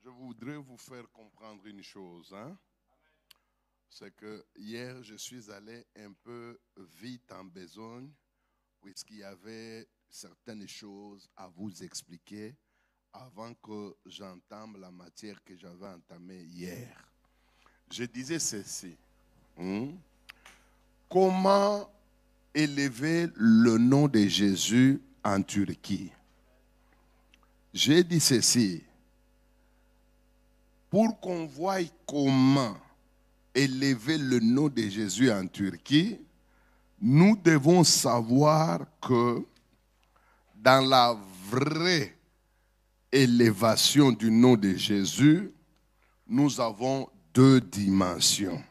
Je voudrais vous faire comprendre une chose. C'est que hier, je suis allé un peu vite en besogne, puisqu'il y avait certaines choses à vous expliquer avant que j'entame la matière que j'avais entamée hier. Je disais ceci. Comment élever le nom de Jésus en Turquie? J'ai dit ceci. Pour qu'on voie comment élever le nom de Jésus en Turquie, nous devons savoir que dans la vraie élévation du nom de Jésus, nous avons deux dimensions.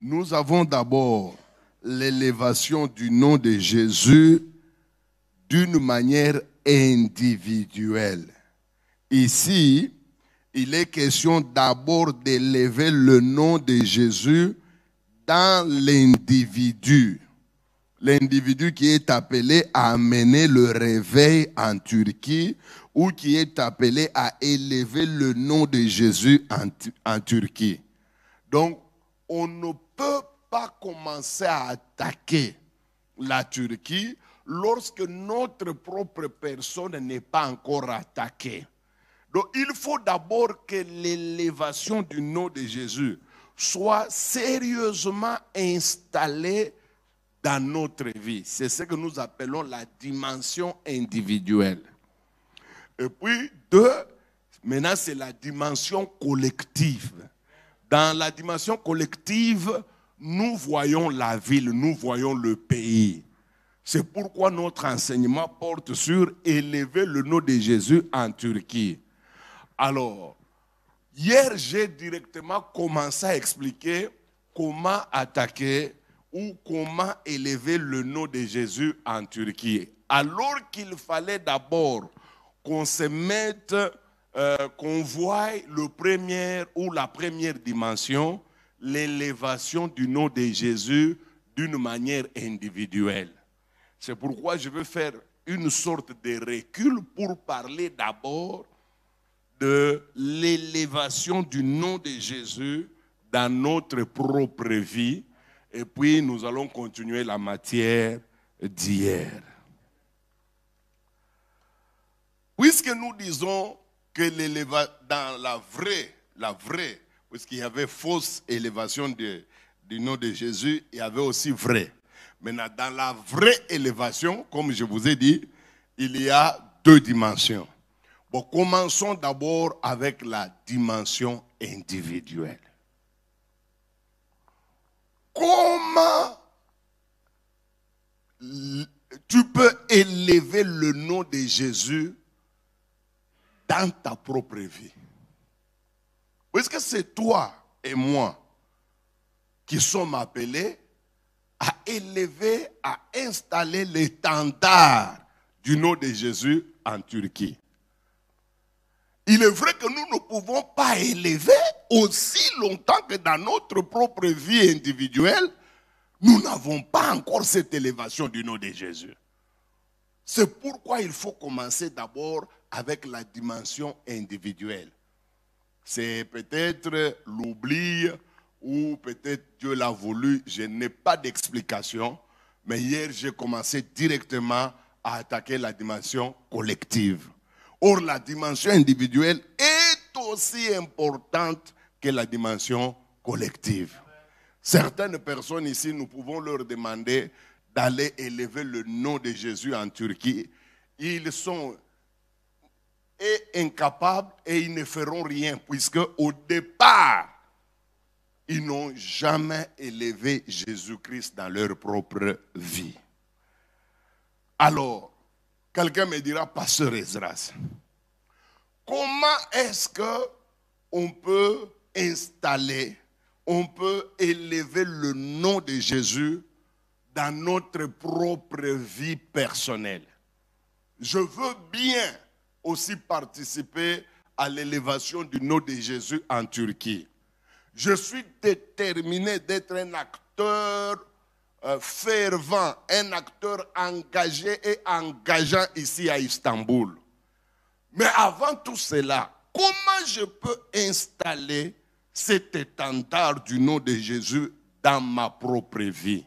Nous avons d'abord l'élévation du nom de Jésus d'une manière individuelle. Ici, il est question d'abord d'élever le nom de Jésus dans l'individu. L'individu qui est appelé à amener le réveil en Turquie ou qui est appelé à élever le nom de Jésus en Turquie. Donc, on ne peut pas commencer à attaquer la Turquie lorsque notre propre personne n'est pas encore attaquée. Donc, il faut d'abord que l'élévation du nom de Jésus soit sérieusement installée dans notre vie. C'est ce que nous appelons la dimension individuelle. Et puis, maintenant, c'est la dimension collective. Dans la dimension collective, nous voyons la ville, nous voyons le pays. C'est pourquoi notre enseignement porte sur élever le nom de Jésus en Turquie. Alors, hier, j'ai directement commencé à expliquer comment attaquer ou comment élever le nom de Jésus en Turquie. Alors qu'il fallait d'abord qu'on se mette, qu'on voie la première dimension, l'élévation du nom de Jésus d'une manière individuelle. C'est pourquoi je veux faire une sorte de recul pour parler d'abord de l'élévation du nom de Jésus dans notre propre vie. Et puis, nous allons continuer la matière d'hier. Puisque nous disons que dans la vraie, puisqu'il y avait fausse élévation du nom de Jésus, il y avait aussi vrai. Maintenant, dans la vraie élévation, comme je vous ai dit, il y a deux dimensions. Bon, commençons d'abord avec la dimension individuelle. Comment tu peux élever le nom de Jésus dans ta propre vie? Puisque c'est toi et moi qui sommes appelés à élever, à installer l'étendard du nom de Jésus en Turquie. Il est vrai que nous ne pouvons pas élever aussi longtemps que dans notre propre vie individuelle, nous n'avons pas encore cette élévation du nom de Jésus. C'est pourquoi il faut commencer d'abord avec la dimension individuelle. C'est peut-être l'oubli ou peut-être Dieu l'a voulu, je n'ai pas d'explication. Mais hier, j'ai commencé directement à attaquer la dimension collective. Or, la dimension individuelle est aussi importante que la dimension collective. Certaines personnes ici, nous pouvons leur demander d'aller élever le nom de Jésus en Turquie. Ils sont incapables et ils ne feront rien, puisque au départ, ils n'ont jamais élevé Jésus-Christ dans leur propre vie. Alors, quelqu'un me dira, Pasteur Esdras, comment est-ce qu'on peut installer, on peut élever le nom de Jésus dans notre propre vie personnelle? Je veux bien aussi participer à l'élévation du nom de Jésus en Turquie. Je suis déterminé d'être un acteur fervent, un acteur engagé et engageant ici à Istanbul. Mais avant tout cela, comment je peux installer cet étendard du nom de Jésus dans ma propre vie?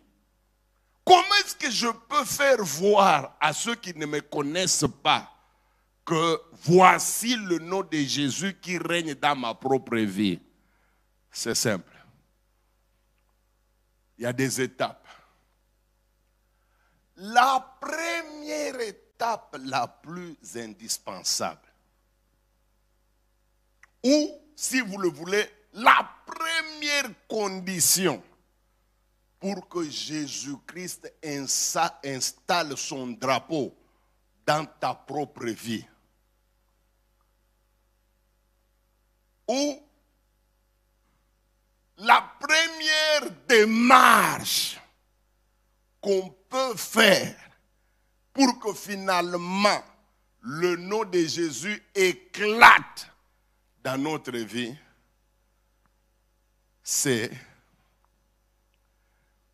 Comment est-ce que je peux faire voir à ceux qui ne me connaissent pas que voici le nom de Jésus qui règne dans ma propre vie? C'est simple. Il y a des étapes. La première étape la plus indispensable, ou si vous le voulez, la première condition pour que Jésus-Christ installe son drapeau dans ta propre vie, ou la première démarche qu'on peut faire pour que finalement le nom de Jésus éclate dans notre vie, c'est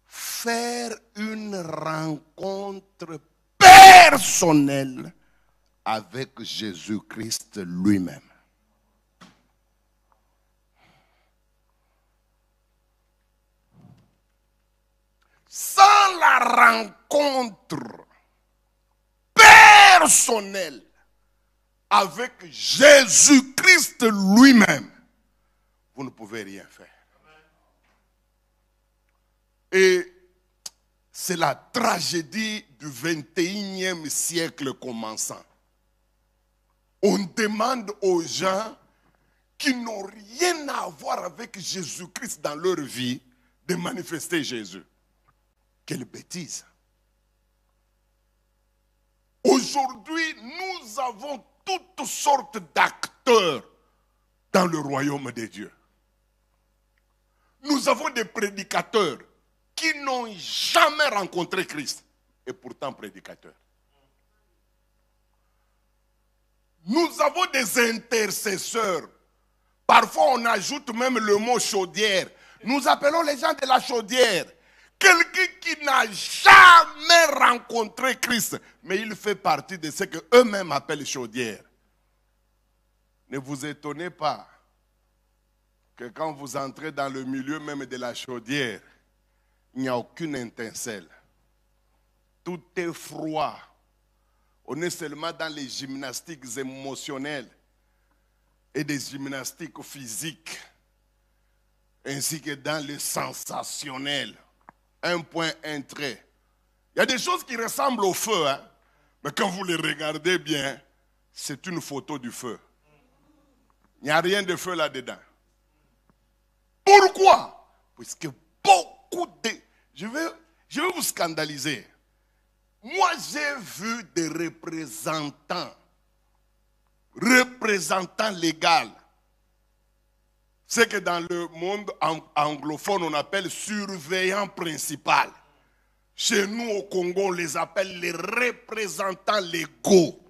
faire une rencontre personnelle avec Jésus-Christ lui-même. Sans la rencontre personnelle avec Jésus-Christ lui-même, vous ne pouvez rien faire. Et c'est la tragédie du 21e siècle commençant. On demande aux gens qui n'ont rien à voir avec Jésus-Christ dans leur vie de manifester Jésus. Quelle bêtise! Aujourd'hui, nous avons toutes sortes d'acteurs dans le royaume de Dieu. Nous avons des prédicateurs qui n'ont jamais rencontré Christ et pourtant prédicateurs. Nous avons des intercesseurs. Parfois, on ajoute même le mot chaudière. Nous appelons les gens de la chaudière. Quelqu'un qui n'a jamais rencontré Christ, mais il fait partie de ce qu'eux-mêmes appellent chaudière. Ne vous étonnez pas que quand vous entrez dans le milieu même de la chaudière, il n'y a aucune étincelle. Tout est froid. On est seulement dans les gymnastiques émotionnelles et des gymnastiques physiques, ainsi que dans le sensationnel. Un point, un trait. Il y a des choses qui ressemblent au feu, hein? Mais quand vous les regardez bien, c'est une photo du feu. Il n'y a rien de feu là-dedans. Pourquoi? Parce que beaucoup de... Je vais vous scandaliser. Moi, j'ai vu des représentants légaux. C'est que dans le monde anglophone, on appelle surveillant principal. Chez nous, au Congo, on les appelle les représentants légaux.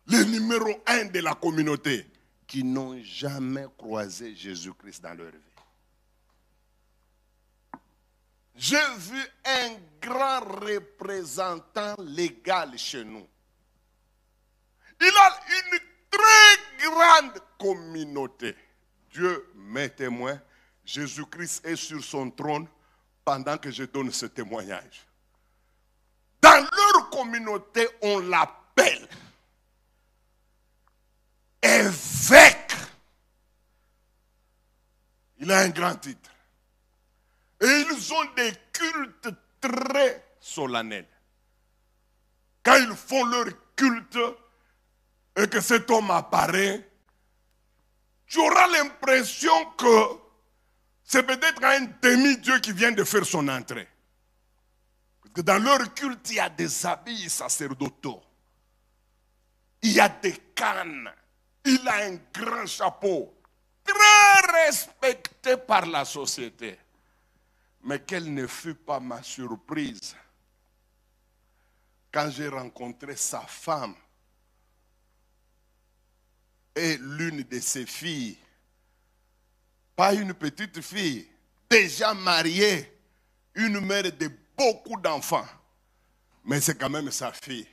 Les numéro 1 de la communauté, qui n'ont jamais croisé Jésus-Christ dans leur vie. J'ai vu un grand représentant légal chez nous. Il a une très grande communauté. Dieu m'est témoin, Jésus-Christ est sur son trône pendant que je donne ce témoignage. Dans leur communauté, on l'appelle évêque. Il a un grand titre. Et ils ont des cultes très solennels. Quand ils font leur culte et que cet homme apparaît, tu auras l'impression que c'est peut-être un demi-dieu qui vient de faire son entrée. Parce que dans leur culte, il y a des habits sacerdotaux. Il y a des cannes. Il a un grand chapeau. Très respecté par la société. Mais quelle ne fut pas ma surprise quand j'ai rencontré sa femme et l'une de ses filles, pas une petite fille, déjà mariée, une mère de beaucoup d'enfants, mais c'est quand même sa fille,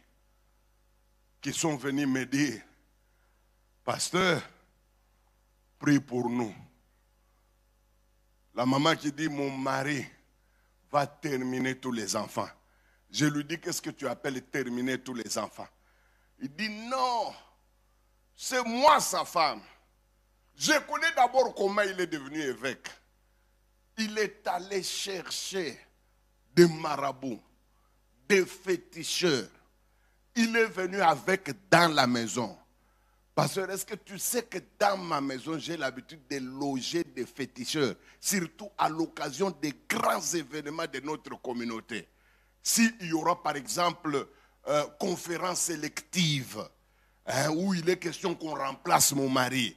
qui sont venus me dire, pasteur, prie pour nous. La maman qui dit, mon mari va terminer tous les enfants. Je lui dis, qu'est-ce que tu appelles terminer tous les enfants? Il dit, non, c'est moi sa femme. Je connais d'abord comment il est devenu évêque. Il est allé chercher des marabouts, des féticheurs. Il est venu avec dans la maison. Pasteur, est-ce que tu sais que dans ma maison, j'ai l'habitude de loger des féticheurs, surtout à l'occasion des grands événements de notre communauté. S'il y aura par exemple conférence sélective, où il est question qu'on remplace mon mari,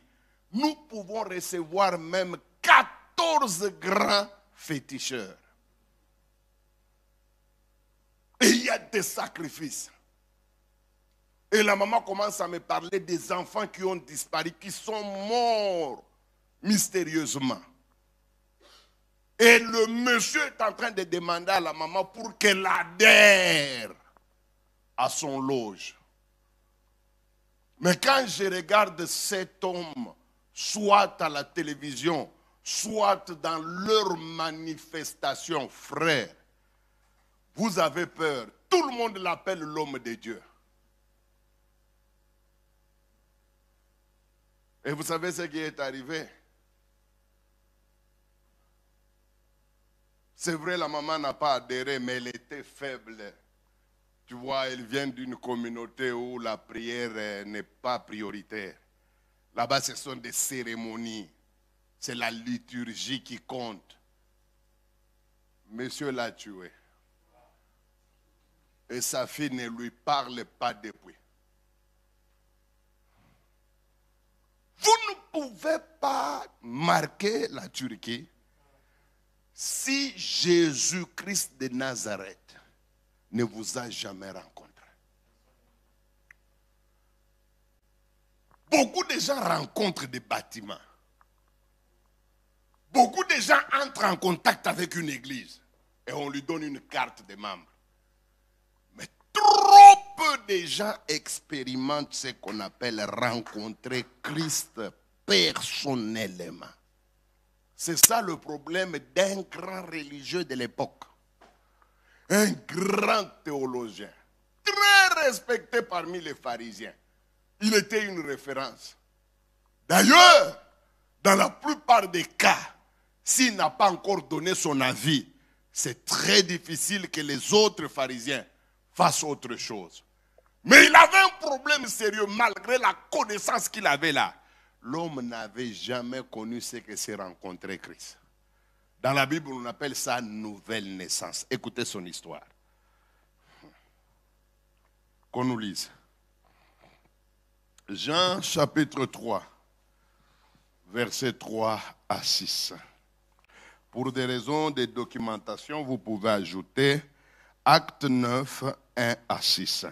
nous pouvons recevoir même 14 grands féticheurs. Et il y a des sacrifices. Et la maman commence à me parler des enfants qui ont disparu, qui sont morts mystérieusement. Et le monsieur est en train de demander à la maman pour qu'elle adhère à son loge. Mais quand je regarde cet homme, soit à la télévision, soit dans leurs manifestations, frères, vous avez peur. Tout le monde l'appelle l'homme de Dieu. Et vous savez ce qui est arrivé? C'est vrai, la maman n'a pas adhéré, mais elle était faible. Tu vois, elle vient d'une communauté où la prière n'est pas prioritaire. Là-bas, ce sont des cérémonies. C'est la liturgie qui compte. Monsieur l'a tué. Et sa fille ne lui parle pas depuis. Vous ne pouvez pas marquer la Turquie si Jésus-Christ de Nazareth ne vous a jamais rencontré. Beaucoup de gens rencontrent des bâtiments. Beaucoup de gens entrent en contact avec une église et on lui donne une carte de membre. Mais trop peu de gens expérimentent ce qu'on appelle rencontrer Christ personnellement. C'est ça le problème d'un grand religieux de l'époque. Un grand théologien, très respecté parmi les pharisiens. Il était une référence. D'ailleurs, dans la plupart des cas, s'il n'a pas encore donné son avis, c'est très difficile que les autres pharisiens fassent autre chose. Mais il avait un problème sérieux malgré la connaissance qu'il avait là. L'homme n'avait jamais connu ce que c'est rencontrer Christ. Dans la Bible, on appelle ça nouvelle naissance. Écoutez son histoire. Qu'on nous lise. Jean chapitre 3, versets 3 à 6. Pour des raisons de documentation, vous pouvez ajouter Acte 9, 1 à 6.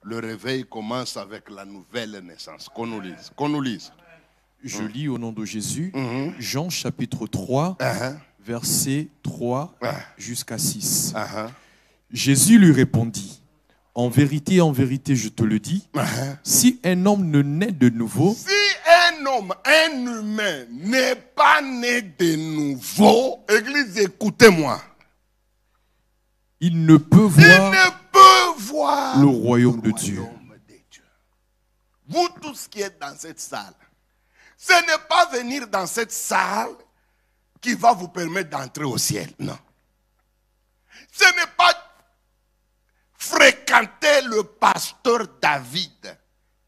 Le réveil commence avec la nouvelle naissance. Qu'on nous lise. Qu'on nous lise. Je lis au nom de Jésus, Jean chapitre 3, versets 3 jusqu'à 6. Jésus lui répondit, en vérité, je te le dis, si un homme ne naît de nouveau, si un homme, un humain, n'est pas né de nouveau, Église, écoutez-moi, il ne peut voir le royaume de Dieu. Vous tous qui êtes dans cette salle, ce n'est pas venir dans cette salle qui va vous permettre d'entrer au ciel, non. Ce n'est pas fréquenter le pasteur David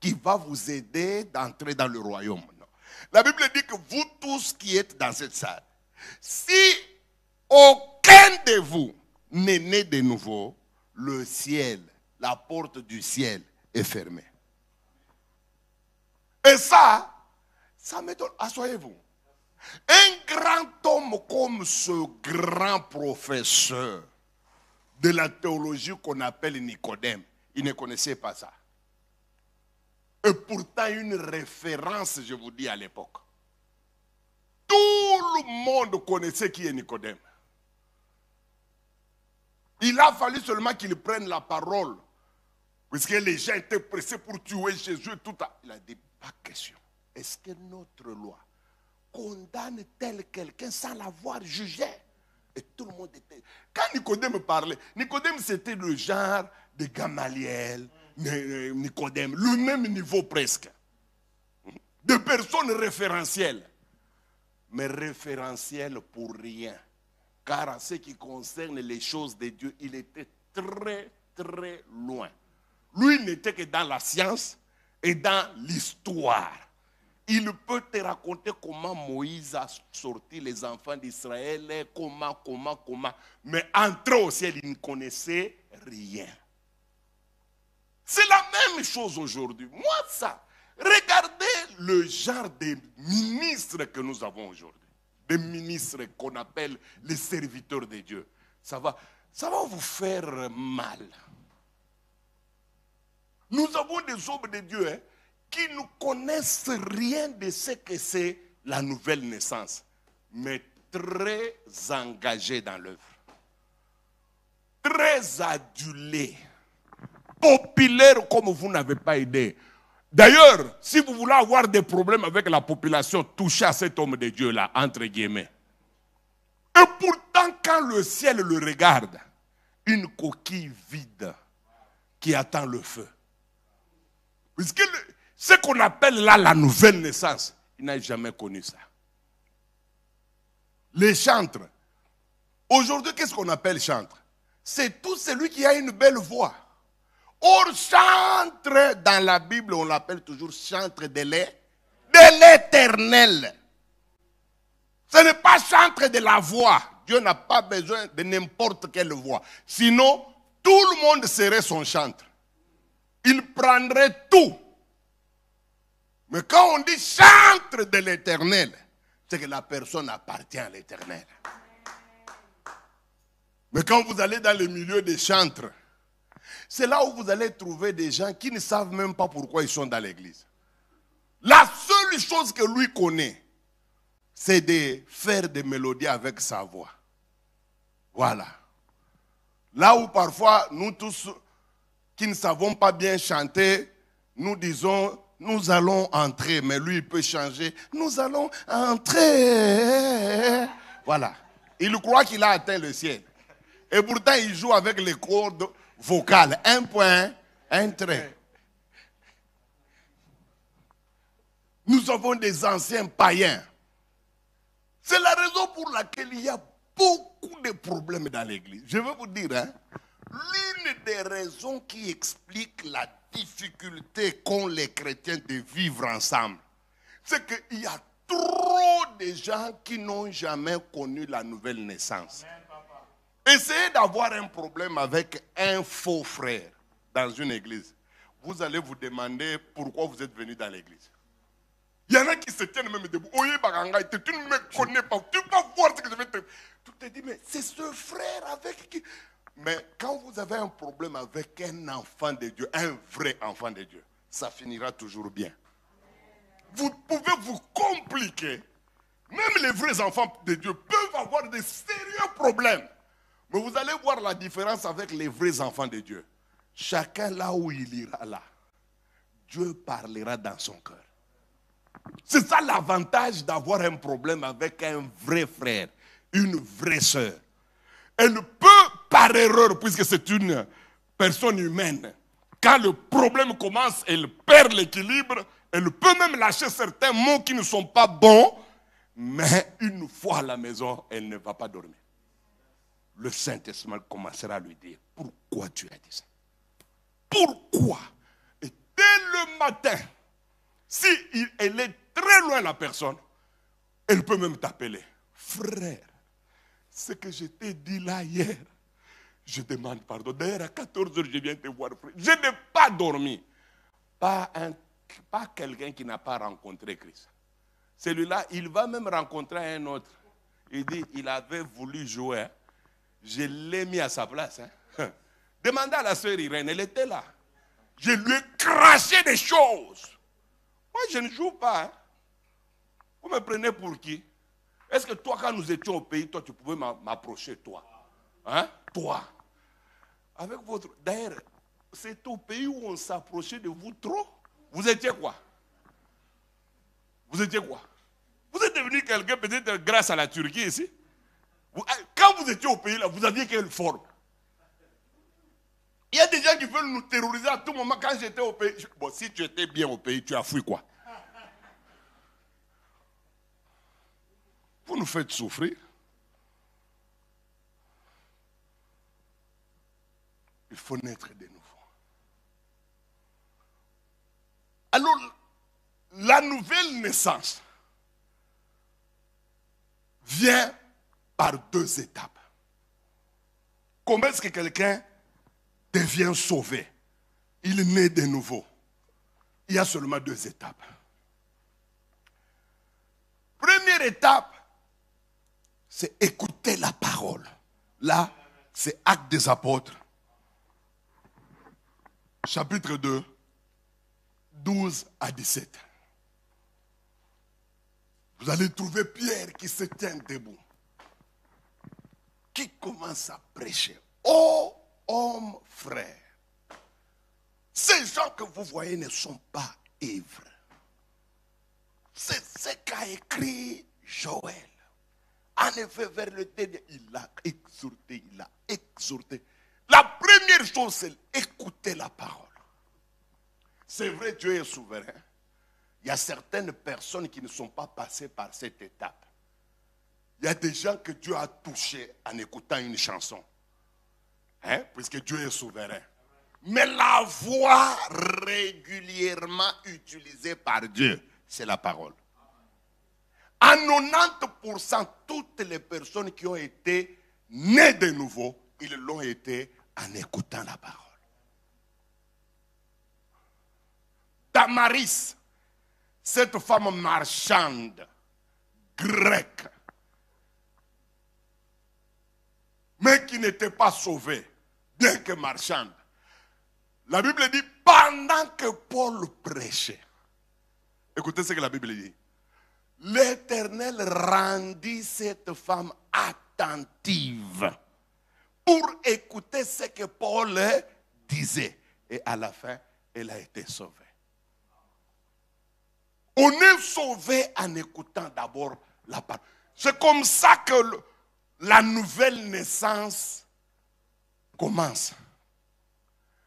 qui va vous aider d'entrer dans le royaume, non. La Bible dit que vous tous qui êtes dans cette salle, si aucun de vous n'est né de nouveau, le ciel, la porte du ciel est fermée. Et ça m'étonne. Assoyez-vous. Un grand homme comme ce grand professeur de la théologie qu'on appelle Nicodème, il ne connaissait pas ça. Et pourtant une référence, je vous dis, à l'époque. Tout le monde connaissait qui est Nicodème. Il a fallu seulement qu'il prenne la parole Puisque les gens étaient pressés pour tuer Jésus, il a dit, pas question. Est-ce que notre loi condamne tel quelqu'un sans l'avoir jugé? Et tout le monde était... Quand Nicodème parlait, Nicodème c'était le genre de Gamaliel, Nicodème, le même niveau presque. De personnes référentielles. Mais référentielles pour rien. Car en ce qui concerne les choses de Dieu, il était très, très loin. Lui n'était que dans la science et dans l'histoire. Il peut te raconter comment Moïse a sorti les enfants d'Israël, comment. Mais entré au ciel, il ne connaissait rien. C'est la même chose aujourd'hui. Moi, ça, regardez le genre de ministres que nous avons aujourd'hui. Des ministres qu'on appelle les serviteurs de Dieu. Ça va vous faire mal. Nous avons des hommes de Dieu qui ne connaissent rien de ce que c'est la nouvelle naissance, mais très engagés dans l'œuvre, très adulés, populaires comme vous n'avez pas idée. D'ailleurs, si vous voulez avoir des problèmes avec la population, touchez à cet homme de Dieu-là, entre guillemets. Et pourtant, quand le ciel le regarde, une coquille vide qui attend le feu. Puisque ce qu'on appelle là la nouvelle naissance, il n'a jamais connu ça. Les chantres. Aujourd'hui, qu'est-ce qu'on appelle chantre? C'est tout celui qui a une belle voix. Or, chantre, dans la Bible, on l'appelle toujours chantre de l'éternel. Ce n'est pas chantre de la voix. Dieu n'a pas besoin de n'importe quelle voix. Sinon, tout le monde serait son chantre. Il prendrait tout. Mais quand on dit chantre de l'éternel, c'est que la personne appartient à l'éternel. Mais quand vous allez dans le milieu des chantres, c'est là où vous allez trouver des gens qui ne savent même pas pourquoi ils sont dans l'église. La seule chose que lui connaît, c'est de faire des mélodies avec sa voix. Voilà. Là où parfois, nous tous qui ne savons pas bien chanter, nous disons, nous allons entrer, mais lui il peut changer, nous allons entrer. Voilà. Il croit qu'il a atteint le ciel. Et pourtant, il joue avec les cordes vocales. Un point, un trait. Nous avons des anciens païens. C'est la raison pour laquelle il y a beaucoup de problèmes dans l'église. Je vais vous dire, l'une des raisons qui explique la difficulté qu'ont les chrétiens de vivre ensemble, c'est qu'il y a trop de gens qui n'ont jamais connu la nouvelle naissance. Essayez d'avoir un problème avec un faux frère dans une église. Vous allez vous demander pourquoi vous êtes venu dans l'église. Il y en a qui se tiennent même debout. Tu ne me connais pas. Tu vas voir ce que je vais te... Tu te dis, mais c'est ce frère avec qui... Mais quand vous avez un problème avec un enfant de Dieu, un vrai enfant de Dieu, ça finira toujours bien. Vous pouvez vous compliquer. Même les vrais enfants de Dieu peuvent avoir de sérieux problèmes. Mais vous allez voir la différence avec les vrais enfants de Dieu. Chacun là où il ira là, Dieu parlera dans son cœur. C'est ça l'avantage d'avoir un problème avec un vrai frère, une vraie sœur. Elle peut, par erreur, puisque c'est une personne humaine, quand le problème commence, elle perd l'équilibre, elle peut même lâcher certains mots qui ne sont pas bons, mais une fois à la maison, elle ne va pas dormir. Le Saint-Esprit commencera à lui dire, pourquoi tu as dit ça? Pourquoi? Et dès le matin, si elle est très loin la personne, elle peut même t'appeler. Frère, ce que je t'ai dit là hier, je demande pardon. D'ailleurs, à 14h, je viens te voir. Je n'ai pas dormi. Pas quelqu'un qui n'a pas rencontré Christ. Celui-là, il va même rencontrer un autre. Il dit, il avait voulu jouer. Je l'ai mis à sa place. Demandez à la sœur Irène, elle était là. Je lui ai craché des choses. Moi, je ne joue pas. Vous me prenez pour qui? Est-ce que toi, quand nous étions au pays, toi, tu pouvais m'approcher, toi? Toi. Avec votre... D'ailleurs, c'est au pays où on s'approchait de vous trop. Vous étiez quoi? Vous étiez quoi? Vous êtes devenu quelqu'un peut-être grâce à la Turquie ici. Quand vous étiez au pays là, vous aviez quelle forme? Il y a des gens qui veulent nous terroriser à tout moment. Quand j'étais au pays, bon, si tu étais bien au pays, tu as fui quoi? Vous nous faites souffrir. Il faut naître de nouveau. Alors, la nouvelle naissance vient par 2 étapes. Comment est-ce que quelqu'un devient sauvé? Il naît de nouveau. Il y a seulement 2 étapes. Première étape, c'est écouter la parole. Là, c'est Actes des Apôtres, chapitre 2, 12 à 17. Vous allez trouver Pierre qui se tient debout, qui commence à prêcher. Ô hommes frères, ces gens que vous voyez ne sont pas ivres. C'est ce qu'a écrit Joël. En effet, vers le dernier, il a exhorté, il a exhorté. La première chose, c'est écouter la parole. C'est vrai, Dieu est souverain. Il y a certaines personnes qui ne sont pas passées par cette étape. Il y a des gens que Dieu a touchés en écoutant une chanson. Puisque Dieu est souverain. Mais la voix régulièrement utilisée par Dieu, c'est la parole. À 90%, toutes les personnes qui ont été nées de nouveau, ils l'ont été en écoutant la parole. Damaris, cette femme marchande, grecque, mais qui n'était pas sauvée, bien que marchande. La Bible dit, pendant que Paul prêchait, écoutez ce que la Bible dit, l'Éternel rendit cette femme attentive pour écouter ce que Paul disait. Et à la fin, elle a été sauvée. On est sauvé en écoutant d'abord la parole. C'est comme ça que la nouvelle naissance commence.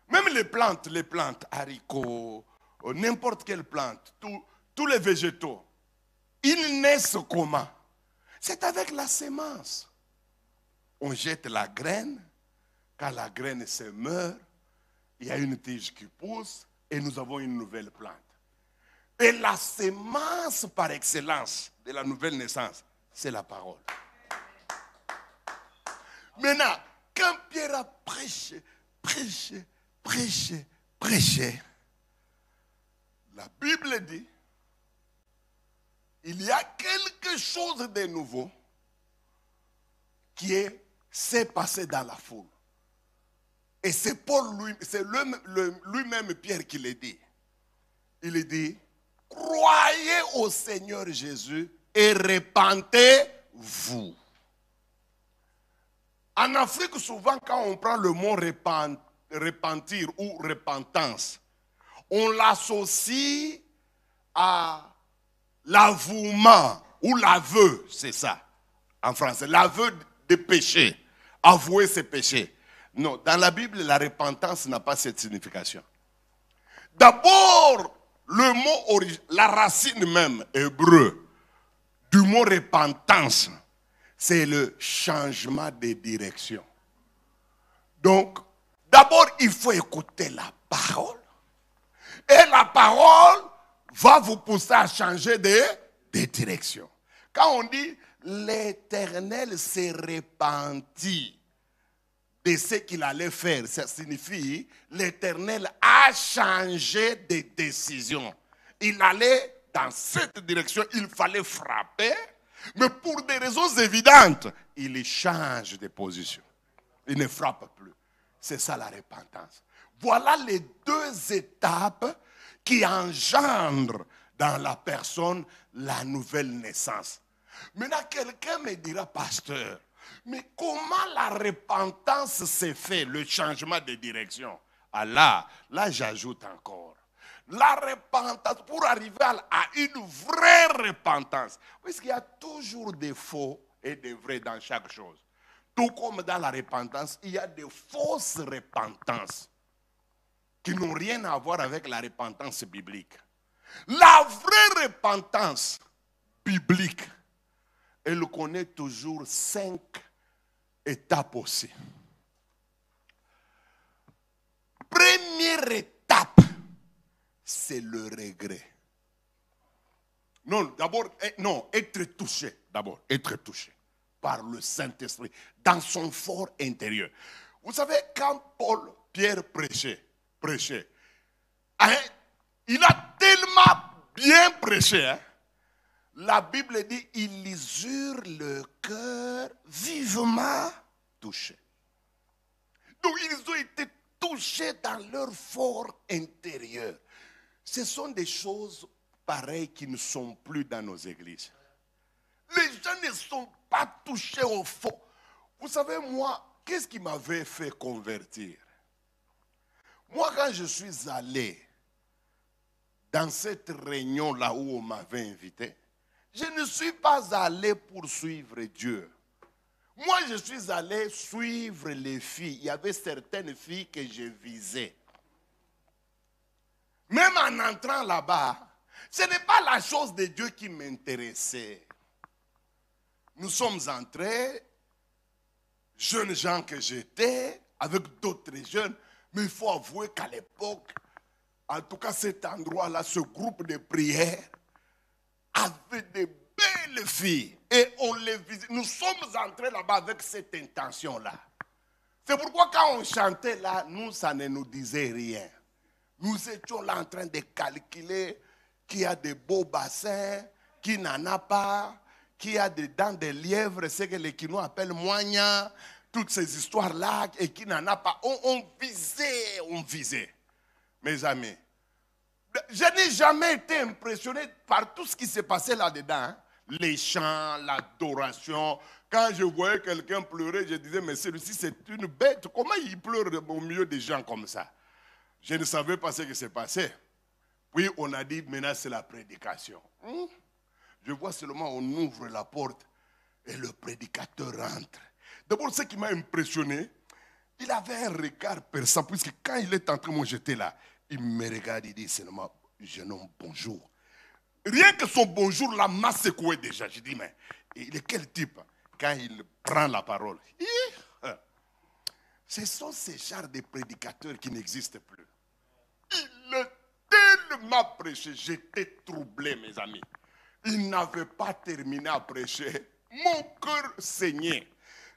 Même les plantes, haricots, n'importe quelle plante, tous les végétaux, ils naissent comment? C'est avec la sémence. On jette la graine, quand la graine se meurt, il y a une tige qui pousse et nous avons une nouvelle plante. Et la sémence par excellence de la nouvelle naissance, c'est la parole. Maintenant, quand Pierre a prêché, la Bible dit, il y a quelque chose de nouveau qui s'est passé dans la foule. Et c'est Paul, c'est lui-même Pierre qui le dit. Il dit, croyez au Seigneur Jésus et repentez-vous. En Afrique, souvent, quand on prend le mot repentir ou repentance, on l'associe à l'avouement ou l'aveu, c'est ça, en français, l'aveu des péchés, avouer ses péchés. Non, dans la Bible, la repentance n'a pas cette signification. D'abord, le mot la racine même hébreu du mot repentance, c'est le changement de direction. Donc, d'abord, il faut écouter la parole. Et la parole va vous pousser à changer de direction. Quand on dit l'Éternel s'est repenti de ce qu'il allait faire, ça signifie l'Éternel a changé de décision. Il allait dans cette direction, il fallait frapper, mais pour des raisons évidentes, il change de position. Il ne frappe plus. C'est ça la repentance. Voilà les 2 étapes qui engendrent dans la personne la nouvelle naissance. Maintenant, quelqu'un me dira, pasteur, mais comment la repentance s'est fait, le changement de direction? Ah là j'ajoute encore. La repentance, pour arriver à une vraie repentance. Parce qu'il y a toujours des faux et des vrais dans chaque chose. Tout comme dans la repentance, il y a des fausses repentances qui n'ont rien à voir avec la repentance biblique. La vraie repentance biblique, elle connaît toujours 5 étapes aussi. Première étape, c'est le regret. Non, d'abord, non, être touché. D'abord, être touché par le Saint-Esprit dans son fort intérieur. Vous savez, quand Pierre prêchait, hein, il a tellement bien prêché, hein, la Bible dit, ils eurent le cœur vivement touché. Donc, ils ont été touchés dans leur fort intérieur. Ce sont des choses pareilles qui ne sont plus dans nos églises. Les gens ne sont pas touchés au fond. Vous savez, moi, qu'est-ce qui m'avait fait convertir? Moi, quand je suis allé dans cette réunion-là où on m'avait invité, je ne suis pas allé pour suivre Dieu. Moi, je suis allé suivre les filles. Il y avait certaines filles que je visais. Même en entrant là-bas, ce n'est pas la chose de Dieu qui m'intéressait. Nous sommes entrés, jeunes gens que j'étais, avec d'autres jeunes, mais il faut avouer qu'à l'époque, en tout cas cet endroit-là, ce groupe de prière, avait de belles filles. Et on les visite. Nous sommes entrés là-bas avec cette intention-là. C'est pourquoi quand on chantait là, nous, ça ne nous disait rien. Nous étions là en train de calculer qui a de beaux bassins, qui n'en a pas, qui a dedans des lièvres, ce que les Quinois appellent moignons, toutes ces histoires-là, et qui n'en a pas. On visait. Mes amis, je n'ai jamais été impressionné par tout ce qui s'est passé là-dedans. Hein. Les chants, l'adoration. Quand je voyais quelqu'un pleurer, je disais, mais celui-ci c'est une bête. Comment il pleure au milieu des gens comme ça? Je ne savais pas ce qui s'est passé. Puis on a dit, maintenant c'est la prédication. Je vois seulement, on ouvre la porte et le prédicateur rentre. D'abord, ce qui m'a impressionné, il avait un regard perçant, puisque quand il est entré, moi j'étais là, il me regarde, il dit seulement, jeune homme, bonjour. Rien que son bonjour là m'a secoué déjà. Je dis, mais il est quel type quand il prend la parole? Ce sont ces genres de prédicateurs qui n'existent plus. Il a tellement prêché, j'étais troublé, mes amis. Il n'avait pas terminé à prêcher. Mon cœur saignait.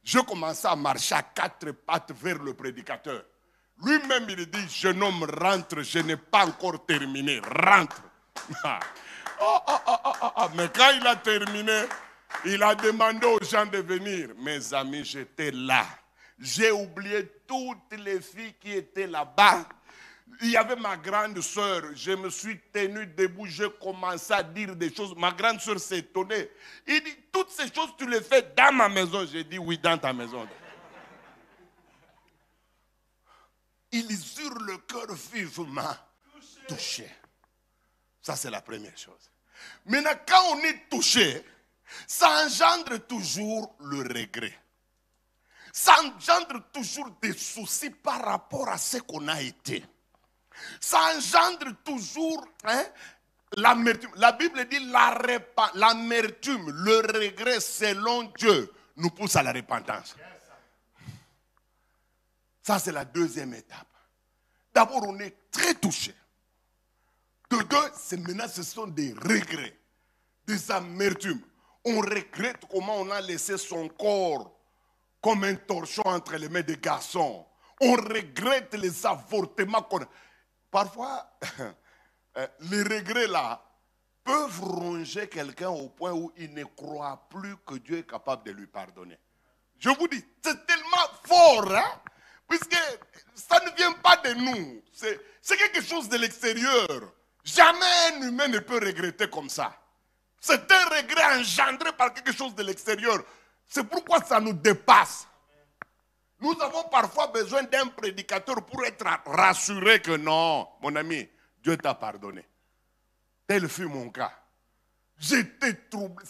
Je commençais à marcher à 4 pattes vers le prédicateur. Lui-même, il dit, jeune homme, rentre, je n'ai pas encore terminé, rentre. Mais quand il a terminé, il a demandé aux gens de venir. Mes amis, j'étais là. J'ai oublié toutes les filles qui étaient là-bas. Il y avait ma grande soeur. Je me suis tenu debout. J'ai commencé à dire des choses. Ma grande soeur s'est étonnée. Il dit, toutes ces choses, tu les fais dans ma maison. J'ai dit, oui, dans ta maison. Ils eurent le cœur vivement touché. Ça, c'est la première chose. Maintenant, quand on est touché, ça engendre toujours le regret. Ça engendre toujours des soucis par rapport à ce qu'on a été. Ça engendre toujours l'amertume. La Bible dit l'amertume, le regret selon Dieu nous pousse à la repentance. Ça, c'est la deuxième étape. D'abord, on est très touché. De deux, maintenant, ce sont des regrets, des amertumes. On regrette comment on a laissé son corps comme un torchon entre les mains des garçons. On regrette les avortements qu'on a. Parfois, les regrets là peuvent ronger quelqu'un au point où il ne croit plus que Dieu est capable de lui pardonner. Je vous dis, c'est tellement fort, hein? Puisque ça ne vient pas de nous. C'est quelque chose de l'extérieur. Jamais un humain ne peut regretter comme ça. C'est un regret engendré par quelque chose de l'extérieur. C'est pourquoi ça nous dépasse. Nous avons parfois besoin d'un prédicateur pour être rassuré que non, mon ami, Dieu t'a pardonné. Tel fut mon cas. J'étais troublé.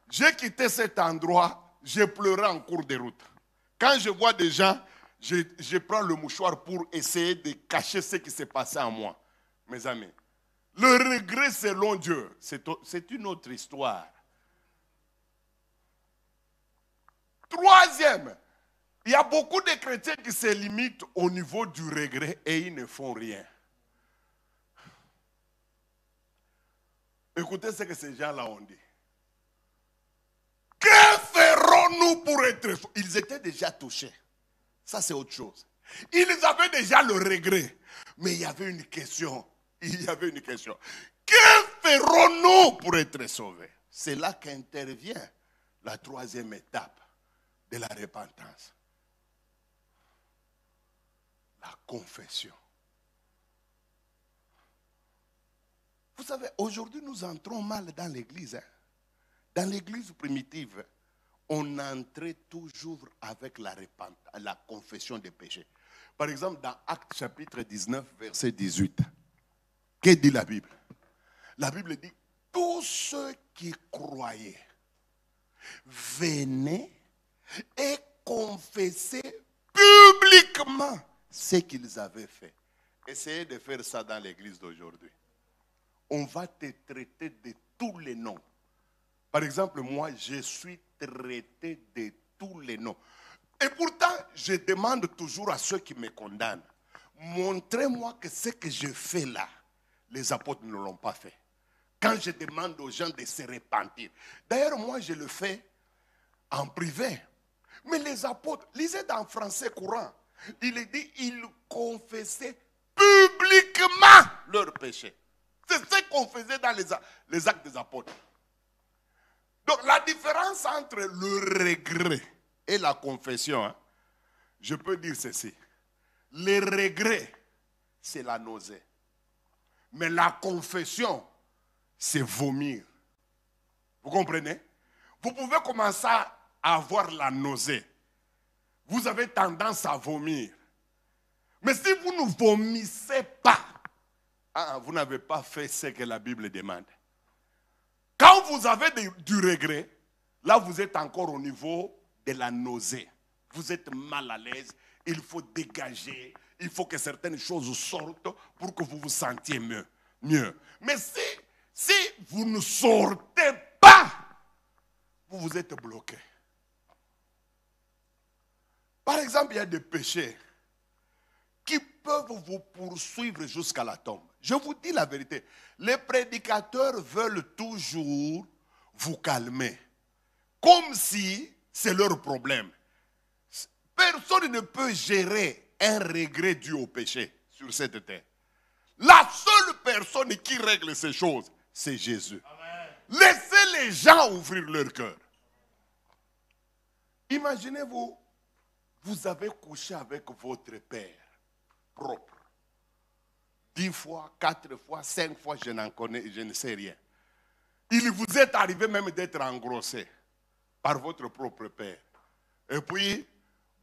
J'ai quitté cet endroit, j'ai pleuré en cours de route. Quand je vois des gens, je prends le mouchoir pour essayer de cacher ce qui s'est passé en moi. Mes amis, le regret selon Dieu, c'est une autre histoire. Troisième, il y a beaucoup de chrétiens qui se limitent au niveau du regret et ils ne font rien. Écoutez ce que ces gens-là ont dit. Que ferons-nous pour être... Ils étaient déjà touchés. Ça, c'est autre chose. Ils avaient déjà le regret. Mais il y avait une question. Que ferons-nous pour être sauvés? C'est là qu'intervient la troisième étape de la repentance. La confession. Vous savez, aujourd'hui, nous entrons mal dans l'église. Dans l'église primitive, on entrait toujours avec la confession des péchés. Par exemple, dans Actes chapitre 19, verset 18, que dit la Bible? La Bible dit, tous ceux qui croyaient venaient et confessaient publiquement ce qu'ils avaient fait. Essayez de faire ça dans l'église d'aujourd'hui. On va te traiter de tous les noms. Par exemple, moi, je suis traité de tous les noms. Et pourtant, je demande toujours à ceux qui me condamnent, montrez-moi que ce que je fais là, les apôtres ne l'ont pas fait. Quand je demande aux gens de se repentir. D'ailleurs, moi, je le fais en privé. Mais les apôtres, lisez dans français courant, il est dit, ils confessaient publiquement leurs péchés. C'est ce qu'on faisait dans les actes des apôtres. Donc la différence entre le regret et la confession, je peux dire ceci. Le regret, c'est la nausée. Mais la confession, c'est vomir. Vous comprenez? Vous pouvez commencer à avoir la nausée. Vous avez tendance à vomir. Mais si vous ne vomissez pas, vous n'avez pas fait ce que la Bible demande. Quand vous avez du regret, là vous êtes encore au niveau de la nausée. Vous êtes mal à l'aise, il faut dégager, il faut que certaines choses sortent pour que vous vous sentiez mieux. Mais si vous ne sortez pas, vous êtes bloqué. Par exemple, il y a des péchés qui peuvent vous poursuivre jusqu'à la tombe. Je vous dis la vérité. Les prédicateurs veulent toujours vous calmer. Comme si c'est leur problème. Personne ne peut gérer un regret dû au péché sur cette terre. La seule personne qui règle ces choses, c'est Jésus. Amen. Laissez les gens ouvrir leur cœur. Imaginez-vous, vous avez couché avec votre père propre. 10 fois, 4 fois, 5 fois, je ne sais rien. Il vous est arrivé même d'être engrossé par votre propre père. Et puis,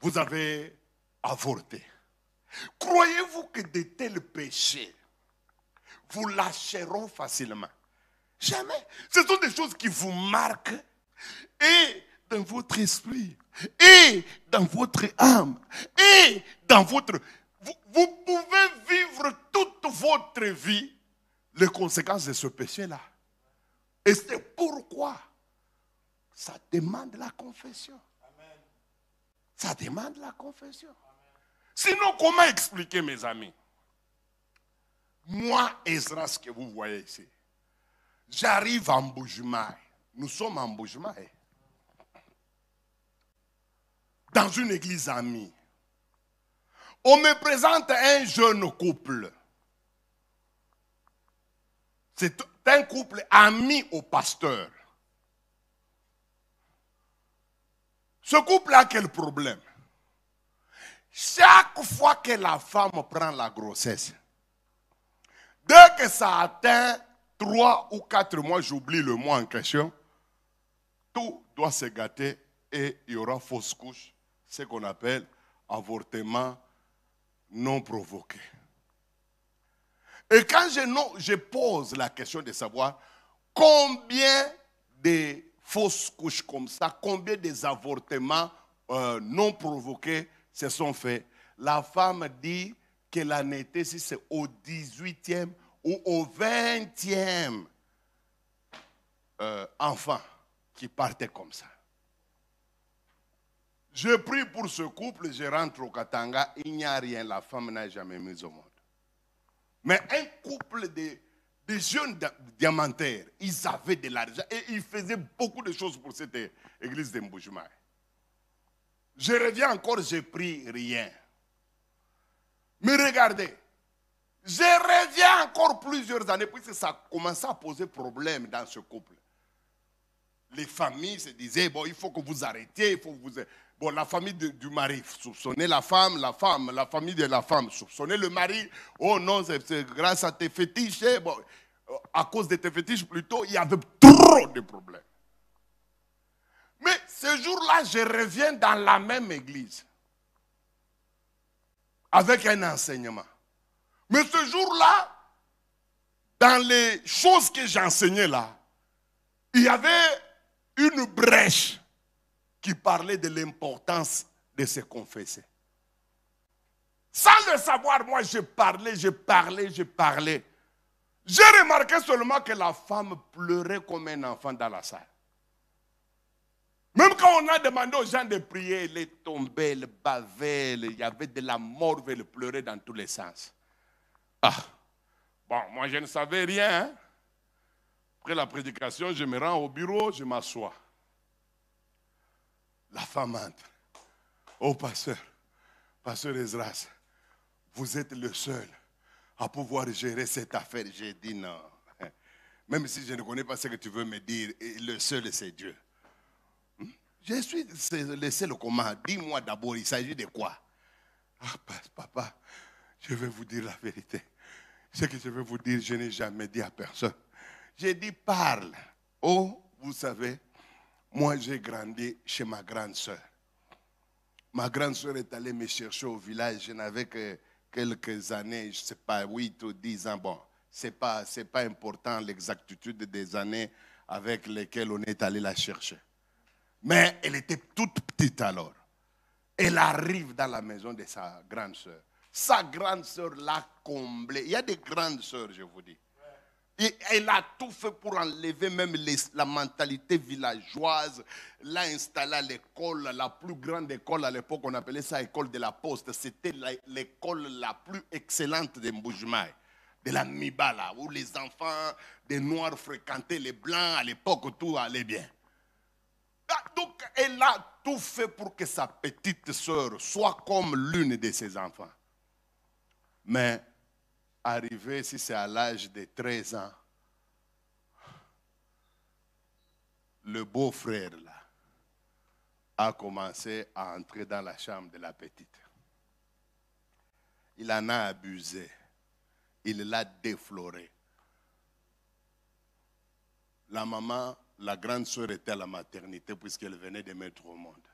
vous avez avorté. Croyez-vous que de tels péchés vous lâcheront facilement? Jamais. Ce sont des choses qui vous marquent et dans votre esprit, et dans votre âme, et dans votre... Vous pouvez vivre toute votre vie les conséquences de ce péché-là. Et c'est pourquoi ça demande la confession. Amen. Ça demande la confession. Amen. Sinon, comment expliquer, mes amis? Moi, Ezra, ce que vous voyez ici, j'arrive en Mbujimayi. Nous sommes en Mbujimayi. Dans une église amie. On me présente un jeune couple. C'est un couple ami au pasteur. Ce couple a quel problème? Chaque fois que la femme prend la grossesse, dès que ça atteint 3 ou 4 mois, j'oublie le mois en question, tout doit se gâter et il y aura fausse couche, ce qu'on appelle avortement non provoqué. Et quand je pose la question de savoir combien de fausses couches comme ça, combien des avortements non provoqués se sont faits, la femme dit qu'elle en était, si c'est au 18e ou au 20e enfant qui partait comme ça. Je prie pour ce couple, je rentre au Katanga, il n'y a rien, la femme n'a jamais mis au monde. Mais un couple de jeunes diamantaires, ils avaient de l'argent et ils faisaient beaucoup de choses pour cette église de Mbujimaï. Je reviens encore, je prie rien. Mais regardez, je reviens encore plusieurs années, puisque ça a commencé à poser problème dans ce couple. Les familles se disaient, bon, il faut que vous arrêtiez, il faut que vous... Bon, la famille du mari soupçonnait la famille de la femme soupçonnait le mari. Oh non, c'est grâce à tes fétiches. Bon, à cause de tes fétiches, plutôt, il y avait trop de problèmes. Mais ce jour-là, je reviens dans la même église. Avec un enseignement. Mais ce jour-là, dans les choses que j'enseignais là, il y avait une brèche qui parlait de l'importance de se confesser. Sans le savoir, moi, je parlais. J'ai remarqué seulement que la femme pleurait comme un enfant dans la salle. Même quand on a demandé aux gens de prier, elle est tombée, elle bavait, il y avait de la morve, elle pleurait dans tous les sens. Ah, bon, moi je ne savais rien. Hein? Après la prédication, je me rends au bureau, je m'assois. La femme entre. Oh, pasteur Esdras, vous êtes le seul à pouvoir gérer cette affaire. J'ai dit non. Même si je ne connais pas ce que tu veux me dire, le seul c'est Dieu. Je suis laissé le comment. Dis-moi d'abord, il s'agit de quoi? Ah, papa, je vais vous dire la vérité. Ce que je vais vous dire, je n'ai jamais dit à personne. J'ai dit, parle. Oh, vous savez, moi j'ai grandi chez ma grande sœur. Ma grande sœur est allée me chercher au village. Je n'avais que quelques années, je ne sais pas, 8 ou 10 ans. Bon, ce n'est pas important l'exactitude des années avec lesquelles on est allé la chercher. Mais elle était toute petite alors. Elle arrive dans la maison de sa grande sœur. Sa grande sœur l'a comblée. Il y a des grandes sœurs, je vous dis. Et elle a tout fait pour enlever même la mentalité villageoise. L'a installée à l'école, la plus grande école à l'époque, on appelait ça école de la Poste. C'était l'école la plus excellente de Mbujimaï, de la Mibala, où les enfants des Noirs fréquentaient les Blancs. À l'époque, tout allait bien. Donc, elle a tout fait pour que sa petite sœur soit comme l'une de ses enfants. Mais, arrivé, si c'est à l'âge de 13 ans, le beau-frère, là, a commencé à entrer dans la chambre de la petite. Il en a abusé. Il l'a défloré. La maman... La grande sœur était à la maternité puisqu'elle venait de mettre au monde.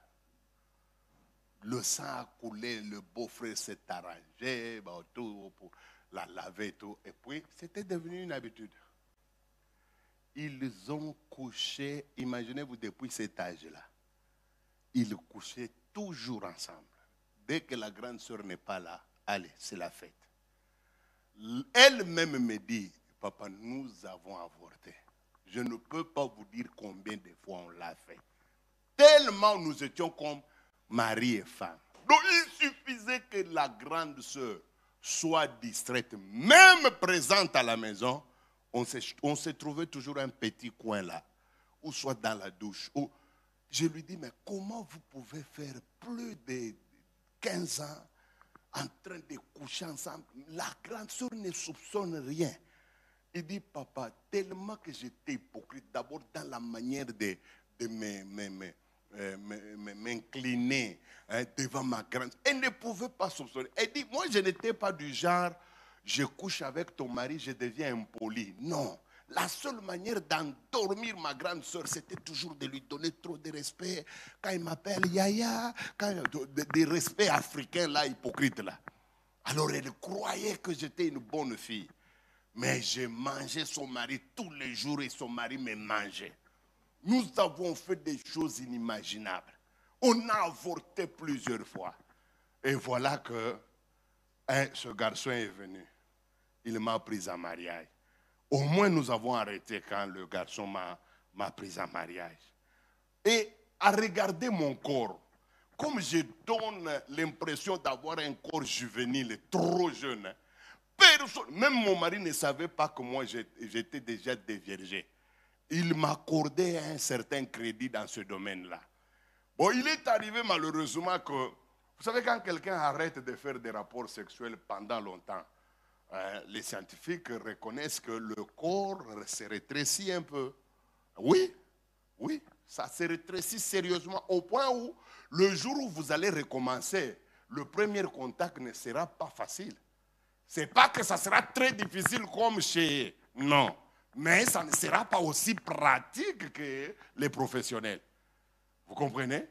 Le sang a coulé, le beau-frère s'est arrangé, tout pour la laver et tout. Et puis, c'était devenu une habitude. Ils ont couché, imaginez-vous depuis cet âge-là, ils couchaient toujours ensemble. Dès que la grande sœur n'est pas là, allez, c'est la fête. Elle-même me dit, papa, nous avons avorté. Je ne peux pas vous dire combien de fois on l'a fait. Tellement nous étions comme mari et femme. Donc il suffisait que la grande sœur soit distraite, même présente à la maison. On se trouvait toujours un petit coin là, ou soit dans la douche. Où je lui dis, mais comment vous pouvez faire plus de 15 ans en train de coucher ensemble? La grande sœur ne soupçonne rien. Il dit, papa, tellement que j'étais hypocrite, d'abord dans la manière de m'incliner devant ma grande. Elle ne pouvait pas soupçonner. Elle dit, moi je n'étais pas du genre, je couche avec ton mari, je deviens impoli. Non, la seule manière d'endormir ma grande sœur, c'était toujours de lui donner trop de respect. Quand il m'appelle Yaya, des respects africains là, hypocrites là. Alors elle croyait que j'étais une bonne fille. Mais je mangeais son mari tous les jours et son mari me mangeait. Nous avons fait des choses inimaginables. On a avorté plusieurs fois. Et voilà que ce garçon est venu. Il m'a pris en mariage. Au moins nous avons arrêté quand le garçon m'a pris en mariage. Et à regarder mon corps, comme je donne l'impression d'avoir un corps juvénile, trop jeune, personne, même mon mari ne savait pas que moi j'étais déjà déviergé. Il m'accordait un certain crédit dans ce domaine-là. Bon, il est arrivé malheureusement que, vous savez, quand quelqu'un arrête de faire des rapports sexuels pendant longtemps, les scientifiques reconnaissent que le corps se rétrécit un peu. Oui, oui, ça se rétrécit sérieusement au point où le jour où vous allez recommencer, le premier contact ne sera pas facile. Ce n'est pas que ça sera très difficile comme chez... Non, mais ça ne sera pas aussi pratique que les professionnels. Vous comprenez?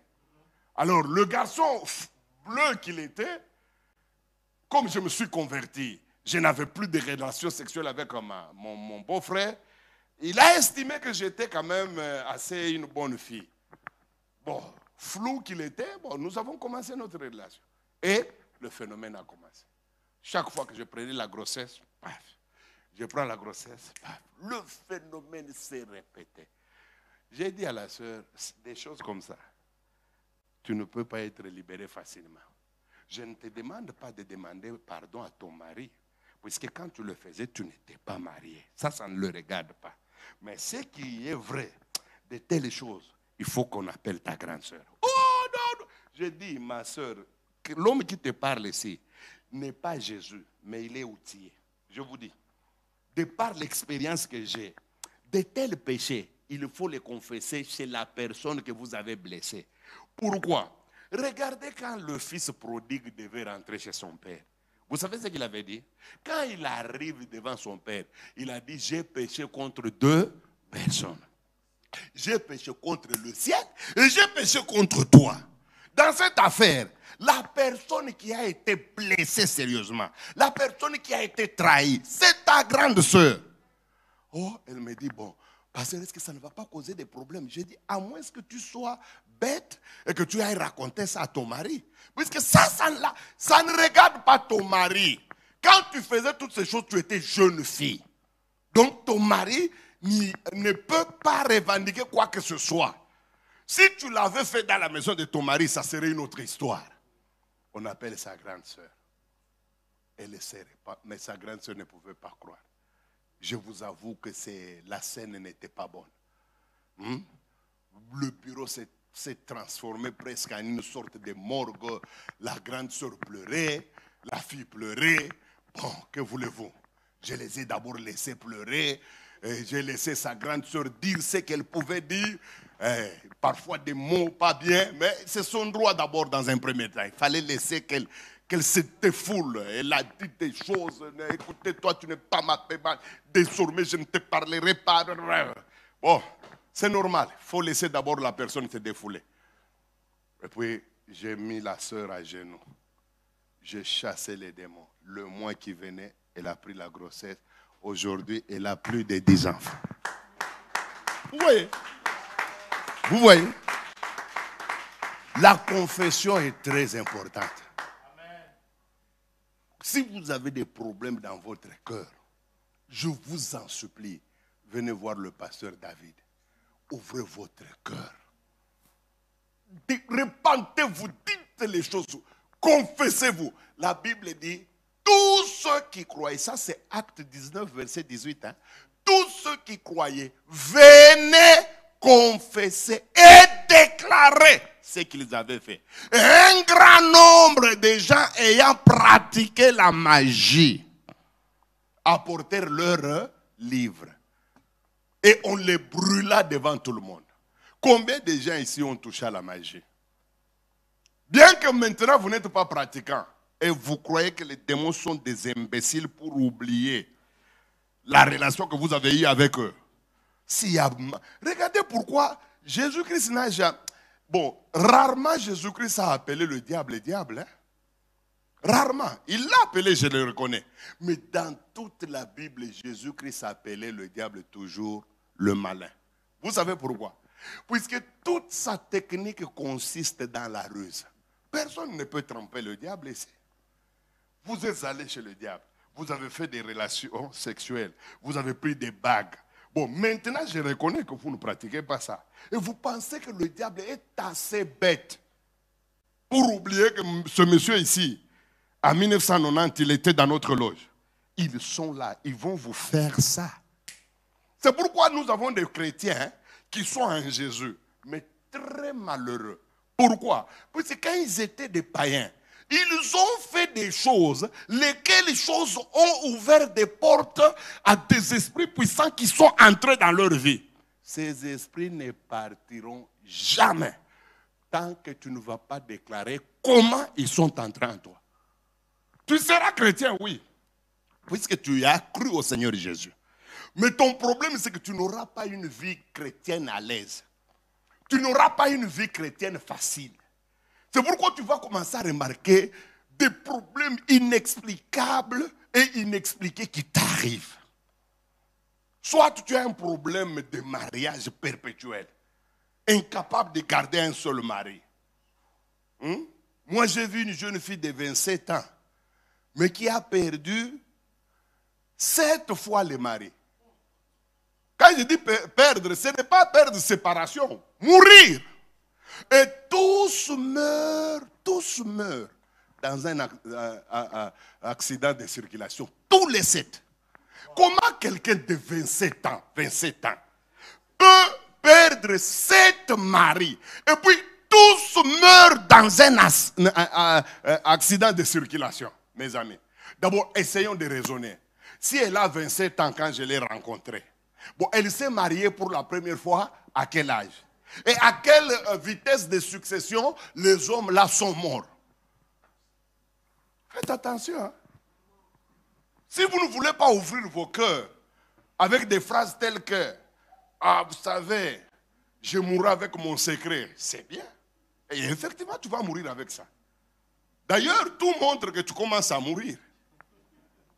Alors, le garçon bleu qu'il était, comme je me suis converti, je n'avais plus de relations sexuelles avec mon beau-frère. Il a estimé que j'étais quand même assez une bonne fille. Bon, flou qu'il était, bon, nous avons commencé notre relation. Et le phénomène a commencé. Chaque fois que je prenais la grossesse, paf, je prends la grossesse, paf, le phénomène s'est répété. J'ai dit à la sœur, des choses comme ça, tu ne peux pas être libéré facilement. Je ne te demande pas de demander pardon à ton mari, puisque quand tu le faisais, tu n'étais pas marié. Ça ne le regarde pas. Mais ce qui est vrai, de telles choses, il faut qu'on appelle ta grande sœur. Oh non, non. Je dis, ma sœur, l'homme qui te parle ici n'est pas Jésus, mais il est outillé. Je vous dis, de par l'expérience que j'ai, de tels péchés, il faut les confesser chez la personne que vous avez blessée. Pourquoi? Regardez quand le fils prodigue devait rentrer chez son père. Vous savez ce qu'il avait dit? Quand il arrive devant son père, il a dit, j'ai péché contre deux personnes. J'ai péché contre le ciel et j'ai péché contre toi. Dans cette affaire, la personne qui a été blessée sérieusement, la personne qui a été trahie, c'est ta grande sœur. Oh, elle me dit, bon, pasteur, est-ce que ça ne va pas causer des problèmes? J'ai dit, à moins que tu sois bête et que tu ailles raconter ça à ton mari. Puisque ça ne regarde pas ton mari. Quand tu faisais toutes ces choses, tu étais jeune fille. Donc ton mari ne peut pas revendiquer quoi que ce soit. Si tu l'avais fait dans la maison de ton mari, ça serait une autre histoire. On appelle sa grande sœur. Elle ne savait pas, mais sa grande sœur ne pouvait pas croire. Je vous avoue que la scène n'était pas bonne. Le bureau s'est transformé presque en une sorte de morgue. La grande sœur pleurait, la fille pleurait. Bon, que voulez-vous? Je les ai d'abord laissés pleurer. J'ai laissé sa grande sœur dire ce qu'elle pouvait dire. Parfois des mots pas bien, mais c'est son droit d'abord dans un premier temps. Il fallait laisser qu'elle se défoule. Elle a dit des choses. Écoutez, toi, tu n'es pas ma pépale. Désormais, je ne te parlerai pas. Bon, c'est normal. Il faut laisser d'abord la personne se défouler. Et puis, j'ai mis la sœur à genoux. J'ai chassé les démons. Le mois qui venait, elle a pris la grossesse. Aujourd'hui, elle a plus de 10 enfants. Vous voyez? Vous voyez? La confession est très importante. Si vous avez des problèmes dans votre cœur, je vous en supplie, venez voir le pasteur David. Ouvrez votre cœur. Repentez-vous, dites les choses, confessez-vous. La Bible dit, tous ceux qui croyaient, ça c'est Acte 19, verset 18, tous ceux qui croyaient, venez confesser et déclarer ce qu'ils avaient fait. Et un grand nombre de gens ayant pratiqué la magie apportèrent leurs livres. Et on les brûla devant tout le monde. Combien de gens ici ont touché à la magie? Bien que maintenant vous n'êtes pas pratiquant et vous croyez que les démons sont des imbéciles pour oublier. la relation que vous avez eue avec eux. Regardez pourquoi Jésus-Christ n'a jamais... Bon, rarement Jésus-Christ a appelé le diable. Hein? Rarement. Il l'a appelé, je le reconnais. Mais dans toute la Bible, Jésus-Christ a appelé le diable toujours le malin. Vous savez pourquoi? Puisque toute sa technique consiste dans la ruse. Personne ne peut tromper le diable ici. Vous êtes allé chez le diable. Vous avez fait des relations sexuelles. Vous avez pris des bagues. Bon, maintenant, je reconnais que vous ne pratiquez pas ça. Et vous pensez que le diable est assez bête pour oublier que ce monsieur ici, en 1990, il était dans notre loge. Ils sont là, ils vont vous faire ça. C'est pourquoi nous avons des chrétiens qui sont en Jésus, mais très malheureux. Pourquoi? Parce que quand ils étaient des païens, ils ont fait des choses, lesquelles choses ont ouvert des portes à des esprits puissants qui sont entrés dans leur vie. Ces esprits ne partiront jamais tant que tu ne vas pas déclarer comment ils sont entrés en toi. Tu seras chrétien, oui, puisque tu as cru au Seigneur Jésus. Mais ton problème, c'est que tu n'auras pas une vie chrétienne à l'aise. Tu n'auras pas une vie chrétienne facile. C'est pourquoi tu vas commencer à remarquer des problèmes inexplicables et inexpliqués qui t'arrivent. Soit tu as un problème de mariage perpétuel, incapable de garder un seul mari. Moi, j'ai vu une jeune fille de 27 ans, mais qui a perdu 7 fois le mari. Quand je dis perdre, ce n'est pas perdre séparation, mourir. Et tous meurent dans un accident de circulation. Tous les 7. Comment quelqu'un de 27 ans peut perdre 7 maris et puis tous meurent dans un accident de circulation, mes amis? D'abord, essayons de raisonner. Si elle a 27 ans quand je l'ai rencontrée, bon, elle s'est mariée pour la première fois à quel âge? Et à quelle vitesse de succession les hommes là sont morts? Faites attention. Hein? Si vous ne voulez pas ouvrir vos cœurs avec des phrases telles que « Ah, vous savez, je mourrai avec mon secret », c'est bien. Et effectivement, tu vas mourir avec ça. D'ailleurs, tout montre que tu commences à mourir.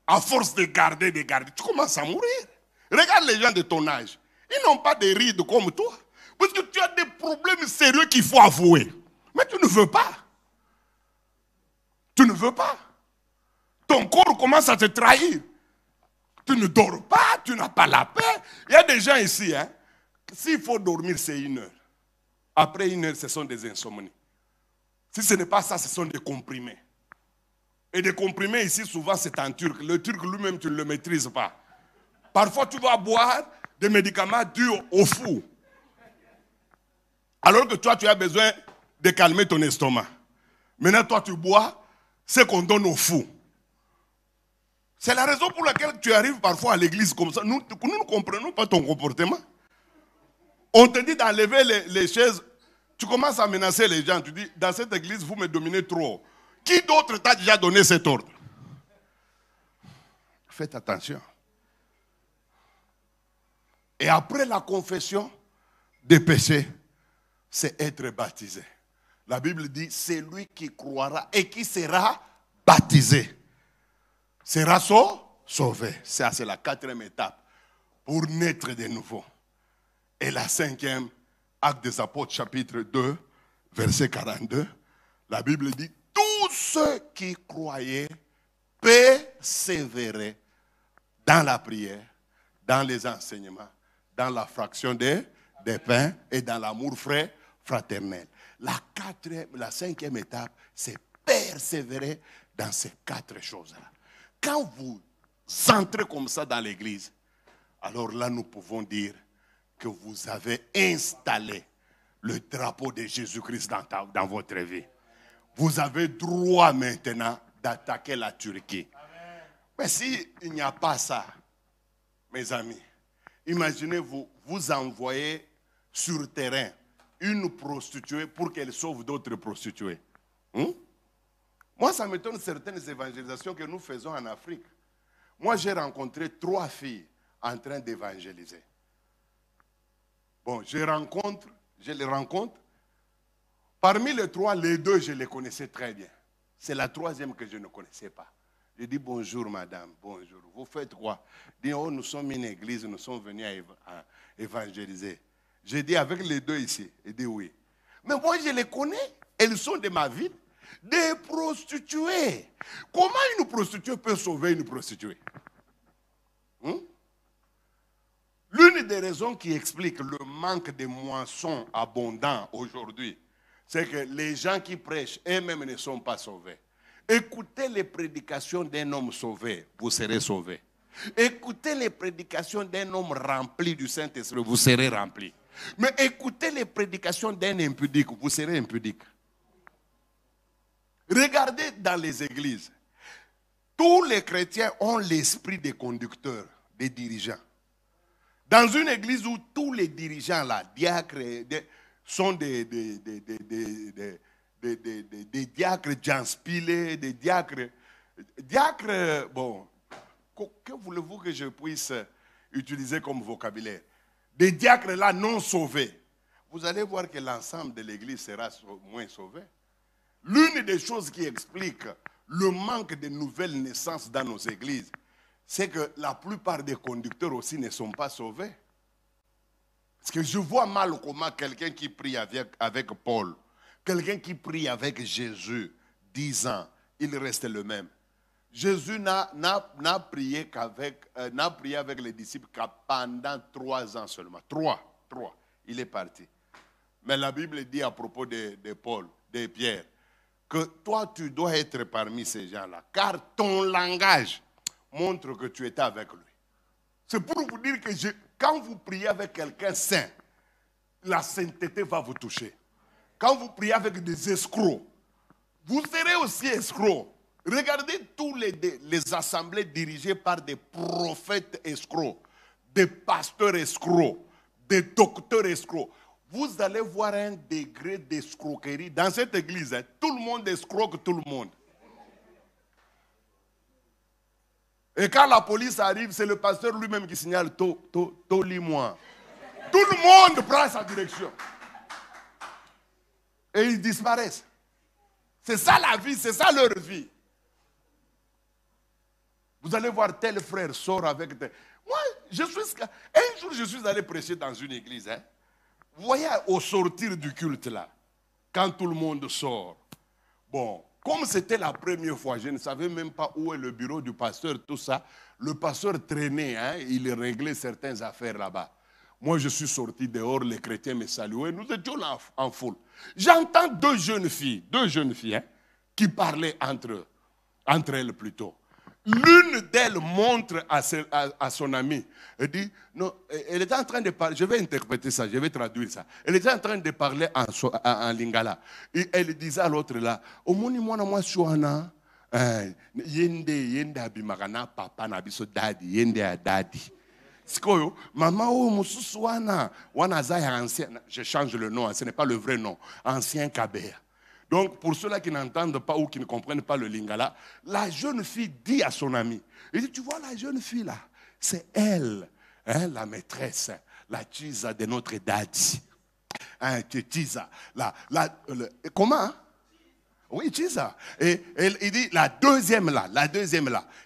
À force de garder, tu commences à mourir. Regarde les gens de ton âge. Ils n'ont pas de rides comme toi. Parce que tu as des problèmes sérieux qu'il faut avouer. Mais tu ne veux pas. Tu ne veux pas. Ton corps commence à te trahir. Tu ne dors pas, tu n'as pas la paix. Il y a des gens ici, hein, s'il faut dormir, c'est 1 heure. Après 1 heure, ce sont des insomnies. Si ce n'est pas ça, ce sont des comprimés. Et des comprimés ici, souvent, c'est en turc. Le turc lui-même, tu ne le maîtrises pas. Parfois, tu vas boire des médicaments durs au fou. Alors que toi, tu as besoin de calmer ton estomac. Maintenant, toi, tu bois ce qu'on donne au fou. C'est la raison pour laquelle tu arrives parfois à l'église comme ça. Nous ne comprenons pas ton comportement. On te dit d'enlever les chaises. Tu commences à menacer les gens. Tu dis, dans cette église, vous me dominez trop. Qui d'autre t'a déjà donné cet ordre? Faites attention. Et après la confession des péchés, c'est être baptisé. La Bible dit, c'est lui qui croira et qui sera baptisé sera sauvé. Ça, c'est la 4e étape pour naître de nouveau. Et la 5e, Actes des Apôtres, chapitre 2, verset 42, la Bible dit, tous ceux qui croyaient persévéraient dans la prière, dans les enseignements, dans la fraction des pains et dans l'amour fraternel. La 5e étape, c'est persévérer dans ces 4 choses-là. Quand vous entrez comme ça dans l'église, alors là, nous pouvons dire que vous avez installé le drapeau de Jésus-Christ dans votre vie. Vous avez droit maintenant d'attaquer la Turquie. Mais s'il n'y a pas ça, mes amis, imaginez-vous, vous envoyez sur le terrain une prostituée pour qu'elle sauve d'autres prostituées. Moi, ça m'étonne certaines évangélisations que nous faisons en Afrique. Moi, j'ai rencontré 3 filles. en train d'évangéliser. Bon, je les rencontre. Parmi les trois, les deux, je les connaissais très bien. C'est la troisième que je ne connaissais pas. Je dis bonjour madame, bonjour. Vous faites quoi? Je dis, oh, nous sommes une église, nous sommes venus à évangéliser. J'ai dit avec les deux ici. Il dit oui. Mais moi je les connais, elles sont de ma ville. Des prostituées. Comment une prostituée peut sauver une prostituée? L'une des raisons qui explique le manque de moissons abondants aujourd'hui, c'est que les gens qui prêchent eux-mêmes ne sont pas sauvés. Écoutez les prédications d'un homme sauvé, vous serez sauvé. Écoutez les prédications d'un homme rempli du Saint-Esprit, vous serez rempli. Mais écoutez les prédications d'un impudique, vous serez impudique. Regardez dans les églises. Tous les chrétiens ont l'esprit des conducteurs, des dirigeants. Dans une église où tous les dirigeants, là, diacres, sont des diacres janspilés, des diacres. Diacres, bon, que voulez-vous que je puisse utiliser comme vocabulaire? Des diacres là non sauvés. Vous allez voir que l'ensemble de l'église sera moins sauvé. L'une des choses qui explique le manque de nouvelles naissances dans nos églises, c'est que la plupart des conducteurs aussi ne sont pas sauvés. Parce que je vois mal comment quelqu'un qui prie avec Paul, quelqu'un qui prie avec Jésus, 10 ans, il reste le même. Jésus n'a prié avec les disciples que pendant 3 ans seulement. 3. Il est parti. Mais la Bible dit à propos de Paul, de Pierre, que toi tu dois être parmi ces gens-là, car ton langage montre que tu étais avec lui. C'est pour vous dire que quand vous priez avec quelqu'un saint, la sainteté va vous toucher. Quand vous priez avec des escrocs, vous serez aussi escrocs. Regardez tous les assemblées dirigées par des prophètes escrocs, des pasteurs escrocs, des docteurs escrocs. Vous allez voir un degré d'escroquerie dans cette église. Tout le monde escroque tout le monde. Et quand la police arrive, c'est le pasteur lui-même qui signale Toli-moi. Tout le monde prend sa direction. Et ils disparaissent. C'est ça la vie, c'est ça leur vie. Vous allez voir tel frère sort avec tel. Moi, un jour, je suis allé prêcher dans une église. Vous voyez, au sortir du culte là, quand tout le monde sort, bon, comme c'était la première fois, je ne savais même pas où est le bureau du pasteur, tout ça. Le pasteur traînait, il réglait certaines affaires là-bas. Moi, je suis sorti dehors, les chrétiens me saluaient, nous étions là en foule. J'entends deux jeunes filles, qui parlaient entre elles plutôt. L'une d'elles montre à son ami, elle dit, non, elle était en train de parler, je vais interpréter ça, je vais traduire ça. Elle était en train de parler en lingala. Et elle disait à l'autre là, omoni mwana mwa suana, yende abimagana papa na biso daddy, yende a daddy. Sikoyo, maman o mususu wana zaya ancien, je change le nom, ce n'est pas le vrai nom, ancien Kabea. Donc, pour ceux-là qui n'entendent pas ou qui ne comprennent pas le lingala, la jeune fille dit à son ami, il dit, tu vois la jeune fille là, c'est elle, la maîtresse, la Tisa de notre daddy. Tisa, comment? Oui, Tisa. Et il dit, la deuxième là,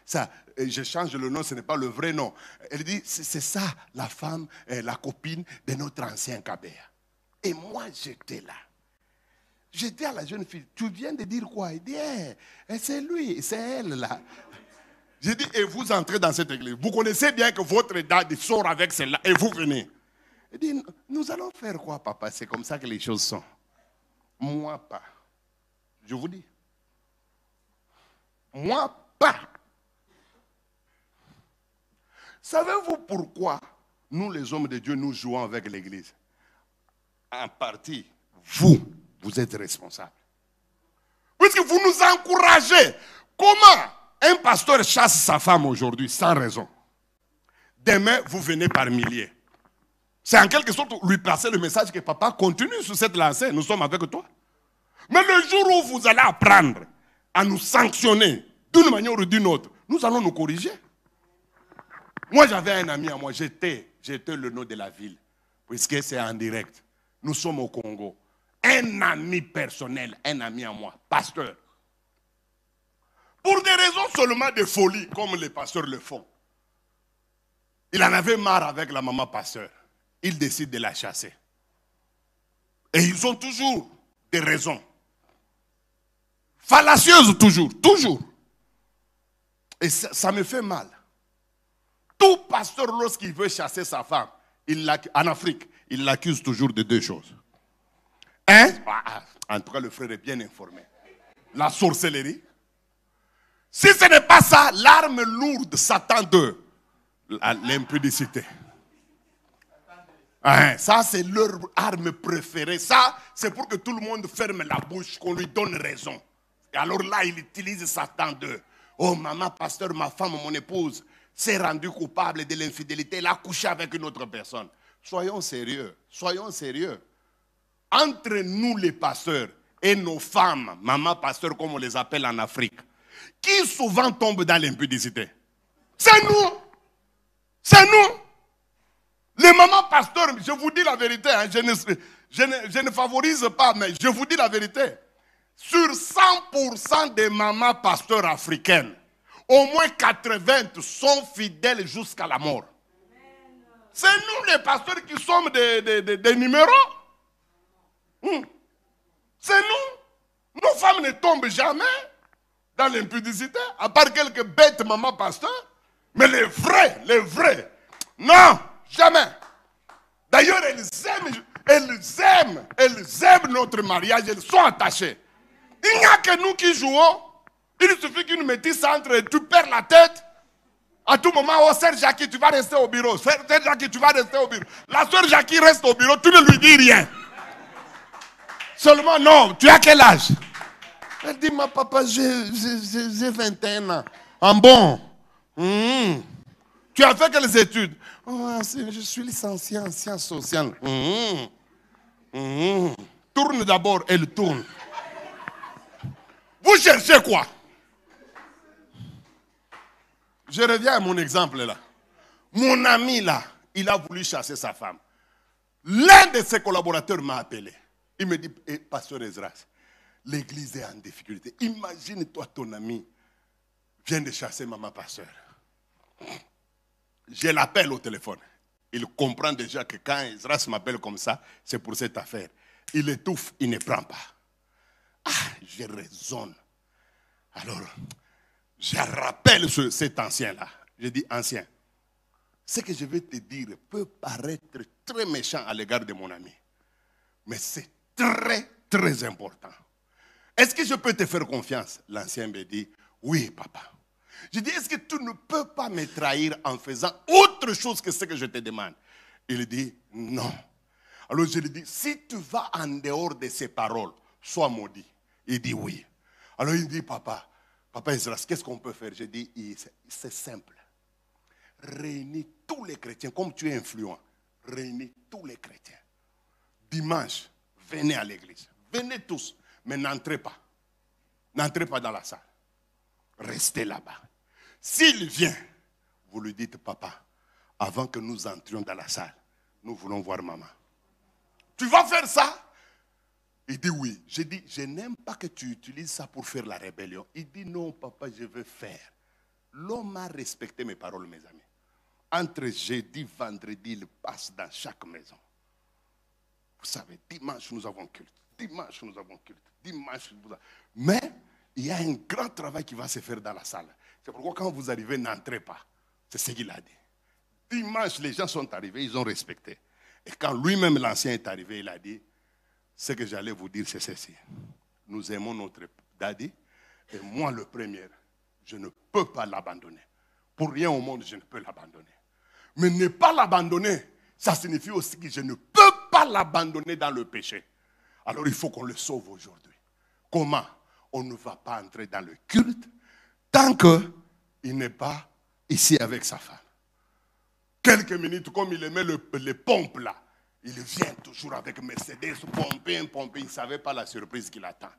ça, je change le nom, ce n'est pas le vrai nom. Elle dit, c'est ça, la femme, la copine de notre ancien Kabea. Et moi, j'étais là. J'ai dit à la jeune fille, tu viens de dire quoi? Elle dit, c'est lui, c'est elle là. J'ai dit, et vous entrez dans cette église. Vous connaissez bien que votre dad sort avec celle-là et vous venez. Elle dit, nous allons faire quoi, papa? C'est comme ça que les choses sont. Moi pas. Je vous dis. Moi pas. Savez-vous pourquoi nous, les hommes de Dieu, nous jouons avec l'église? En partie, vous êtes responsable. Puisque vous nous encouragez. Comment un pasteur chasse sa femme aujourd'hui sans raison? Demain, vous venez par milliers. C'est en quelque sorte lui passer le message que papa continue sur cette lancée. Nous sommes avec toi. Mais le jour où vous allez apprendre à nous sanctionner d'une manière ou d'une autre, nous allons nous corriger. Moi, j'avais un ami à moi, j'étais le nom de la ville, puisque c'est en direct. Nous sommes au Congo. Un ami personnel, un ami à moi, pasteur. Pour des raisons seulement de folie, comme les pasteurs le font. Il en avait marre avec la maman pasteur. Il décide de la chasser. Et ils ont toujours des raisons. Fallacieuses toujours, toujours. Et ça me fait mal. Tout pasteur, lorsqu'il veut chasser sa femme, en Afrique, il l'accuse toujours de deux choses. En tout cas, le frère est bien informé. La sorcellerie. Si ce n'est pas ça, l'arme lourde, Satan 2, l'impudicité. Ça, c'est leur arme préférée. Ça, c'est pour que tout le monde ferme la bouche, qu'on lui donne raison. Et alors là, il utilise Satan 2. Oh, maman, pasteur, ma femme, mon épouse s'est rendue coupable de l'infidélité. Elle a couché avec une autre personne. Soyons sérieux. Soyons sérieux. Entre nous, les pasteurs, et nos femmes, maman, pasteur, comme on les appelle en Afrique, qui souvent tombe dans l'impudicité? C'est nous. C'est nous. Les mamans pasteurs, je vous dis la vérité, hein, je ne favorise pas, mais je vous dis la vérité. Sur 100% des mamans pasteurs africaines, au moins 80 sont fidèles jusqu'à la mort. C'est nous les pasteurs qui sommes des numéros. C'est nous. Nos femmes ne tombent jamais dans l'impudicité, à part quelques bêtes mamans pasteurs. Mais les vrais, non, jamais. D'ailleurs, elles aiment notre mariage, elles sont attachées. Il n'y a que nous qui jouons. Il suffit qu'une métisse entre et tu perds la tête. À tout moment, oh, sœur Jackie, tu vas rester au bureau. Sœur Jackie, tu vas rester au bureau. La sœur Jackie reste au bureau, tu ne lui dis rien. Seulement, non, tu as quel âge? Elle dit, ma papa, j'ai 21 ans. En bon. Tu as fait quelles études? Oh, je suis licencié en sciences sociales. Tourne d'abord, elle tourne. Vous cherchez quoi? Je reviens à mon exemple là. Mon ami là, il a voulu chasser sa femme. L'un de ses collaborateurs m'a appelé. Il me dit, pasteur Esdras, l'église est en difficulté. Imagine-toi, ton ami vient de chasser maman pasteur. Je l'appelle au téléphone. Il comprend déjà que quand Esdras m'appelle comme ça, c'est pour cette affaire. Il étouffe, il ne prend pas. Je raisonne. Alors, je rappelle cet ancien-là. Je dis, ancien, ce que je vais te dire peut paraître très méchant à l'égard de mon ami. Mais c'est très, très important. Est-ce que je peux te faire confiance? L'ancien me dit, oui, papa. Je dis, est-ce que tu ne peux pas me trahir en faisant autre chose que ce que je te demande? Il dit, non. Alors je lui dis, si tu vas en dehors de ces paroles, sois maudit. Il dit oui. Alors il dit, papa Esdras, qu'est-ce qu'on peut faire? Je dis, c'est simple. Réunis tous les chrétiens, comme tu es influent, réunis tous les chrétiens. Dimanche, venez à l'église. Venez tous, mais n'entrez pas. N'entrez pas dans la salle. Restez là-bas. S'il vient, vous lui dites, papa, avant que nous entrions dans la salle, nous voulons voir maman. Tu vas faire ça? Il dit oui. J'ai dit, je n'aime pas que tu utilises ça pour faire la rébellion. Il dit non, papa, je veux faire. L'homme a respecté mes paroles, mes amis. Entre jeudi, vendredi, il passe dans chaque maison. Vous savez, dimanche, nous avons culte. Dimanche, nous avons culte. Dimanche, nous avons... Mais il y a un grand travail qui va se faire dans la salle. C'est pourquoi quand vous arrivez, n'entrez pas. C'est ce qu'il a dit. Dimanche, les gens sont arrivés, ils ont respecté. Et quand lui-même, l'ancien, est arrivé, il a dit, ce que j'allais vous dire, c'est ceci. Nous aimons notre daddy, et moi, le premier, je ne peux pas l'abandonner. Pour rien au monde, je ne peux l'abandonner. Mais ne pas l'abandonner, ça signifie aussi que je ne peux pas l'abandonner dans le péché. Alors il faut qu'on le sauve aujourd'hui. Comment? On ne va pas entrer dans le culte tant qu'il n'est pas ici avec sa femme. Quelques minutes, comme il aimait les pompes là, il vient toujours avec Mercedes, pomper. Il ne savait pas la surprise qu'il attend.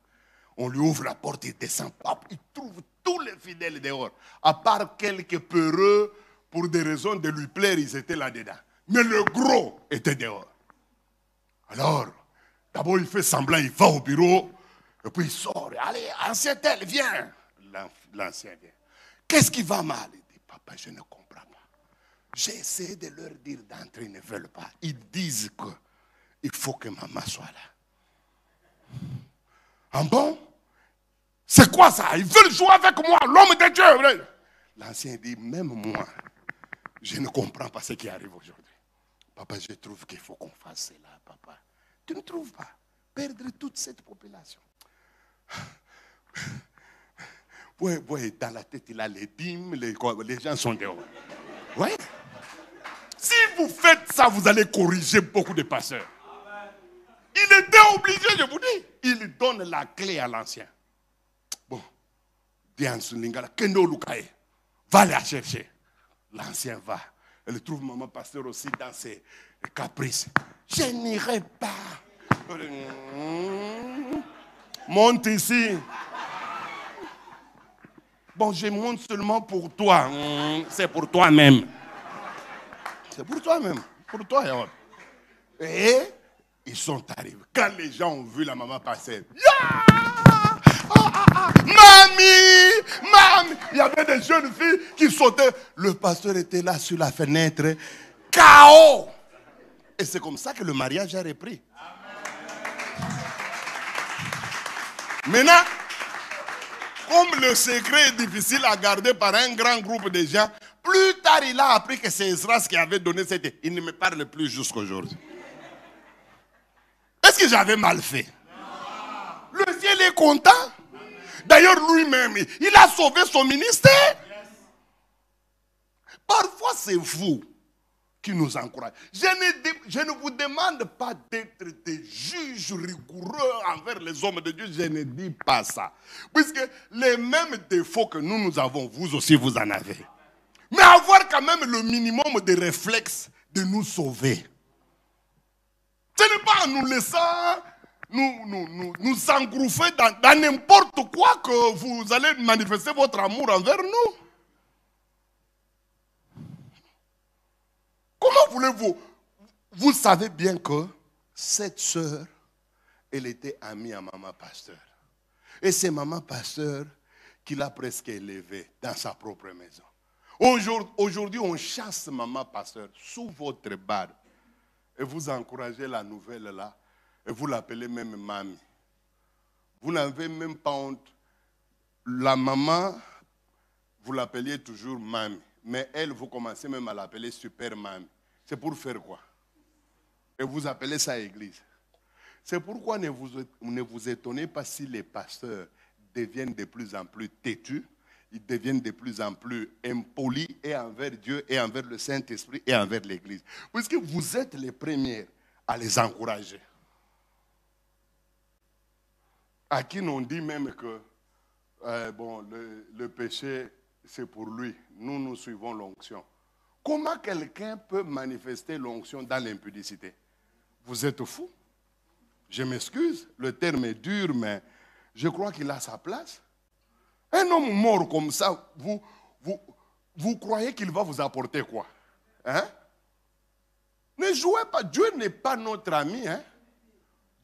On lui ouvre la porte, il descend, il trouve tous les fidèles dehors, à part quelques peureux pour des raisons de lui plaire, ils étaient là-dedans. Mais le gros était dehors. Alors, d'abord il fait semblant, il va au bureau, et puis il sort. Allez, ancien tel, viens. L'ancien vient. Qu'est-ce qui va mal? Il dit, papa, je ne comprends pas. J'ai essayé de leur dire d'entrer, ils ne veulent pas. Ils disent qu'il faut que maman soit là. Ah bon? C'est quoi ça? Ils veulent jouer avec moi, l'homme de Dieu. L'ancien dit, même moi, je ne comprends pas ce qui arrive aujourd'hui. Papa, je trouve qu'il faut qu'on fasse cela, papa. Tu ne trouves pas? Perdre toute cette population. Oui, dans la tête, il a les dîmes, les gens sont dehors. Oui. Si vous faites ça, vous allez corriger beaucoup de pasteurs. Il était obligé, je vous dis. Il donne la clé à l'ancien. Bon, Diane Lingala, Kendo Lukae, va la chercher. L'ancien va. Elle trouve maman pasteur aussi dans ses caprices. Je n'irai pas. Monte ici. Bon, je monte seulement pour toi. C'est pour toi-même. C'est pour toi-même. Pour toi. Et ils sont arrivés. Quand les gens ont vu la maman passer, Mamie! Il y avait des jeunes filles qui sautaient. Le pasteur était là sur la fenêtre. KO! Et c'est comme ça que le mariage a repris. Maintenant, comme le secret est difficile à garder par un grand groupe de gens, plus tard il a appris que c'est Esdras qui avait donné cette... Il ne me parle plus jusqu'aujourd'hui. Est-ce que j'avais mal fait? Non. Le ciel est content. D'ailleurs, lui-même, il a sauvé son ministère. Parfois, c'est vous qui nous encouragez. Je ne vous demande pas d'être des juges rigoureux envers les hommes de Dieu. Je ne dis pas ça. Puisque les mêmes défauts que nous avons, vous aussi, vous en avez. Mais avoir quand même le minimum de réflexe de nous sauver. Ce n'est pas en nous laissant nous engouffrer dans n'importe quoi que vous allez manifester votre amour envers nous. Comment voulez-vous? Vous savez bien que cette sœur, elle était amie à maman pasteur. Et c'est maman pasteur qui l'a presque élevée dans sa propre maison. Aujourd'hui, on chasse maman pasteur sous votre barbe. Et vous encouragez la nouvelle là. Et vous l'appelez même mamie. Vous n'avez même pas honte. La maman, vous l'appeliez toujours mamie. Mais elle, vous commencez même à l'appeler super mamie. C'est pour faire quoi? Et vous appelez ça église. C'est pourquoi ne vous étonnez pas si les pasteurs deviennent de plus en plus têtus. Ils deviennent de plus en plus impolis et envers Dieu et envers le Saint-Esprit et envers l'église. Puisque vous êtes les premiers à les encourager. À qui on dit même que le péché, c'est pour lui. Nous suivons l'onction. Comment quelqu'un peut manifester l'onction dans l'impudicité? Vous êtes fou? Je m'excuse, le terme est dur, mais je crois qu'il a sa place. Un homme mort comme ça, vous croyez qu'il va vous apporter quoi? Hein? Ne jouez pas. Dieu n'est pas notre ami. Hein?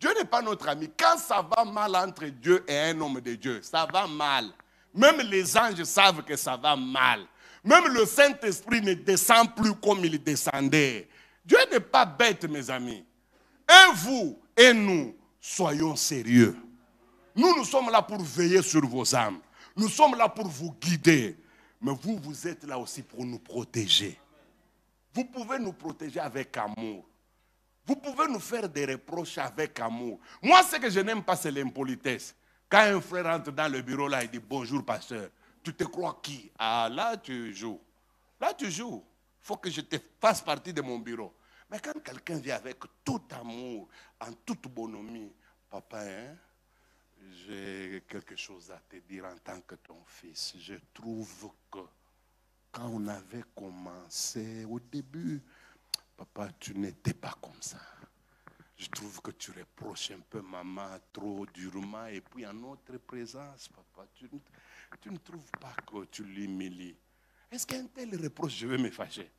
Dieu n'est pas notre ami. Quand ça va mal entre Dieu et un homme de Dieu, ça va mal. Même les anges savent que ça va mal. Même le Saint-Esprit ne descend plus comme il descendait. Dieu n'est pas bête, mes amis. Et vous et nous, soyons sérieux. Nous sommes là pour veiller sur vos âmes. Nous sommes là pour vous guider. Mais vous êtes là aussi pour nous protéger. Vous pouvez nous protéger avec amour. Vous pouvez nous faire des reproches avec amour. Moi, ce que je n'aime pas, c'est l'impolitesse. Quand un frère entre dans le bureau, là, il dit « Bonjour, pasteur. Tu te crois qui? Ah, là, tu joues. Là, tu joues. Il faut que je te fasse partie de mon bureau. » Mais quand quelqu'un vient avec tout amour, en toute bonhomie, « Papa, hein, j'ai quelque chose à te dire en tant que ton fils. Je trouve que quand on avait commencé au début, papa, tu n'étais pas comme ça. Je trouve que tu reproches un peu maman trop durement. Et puis en notre présence, papa, tu ne trouves pas que tu l'humilies. est-ce qu'un tel reproche, je vais me fâcher?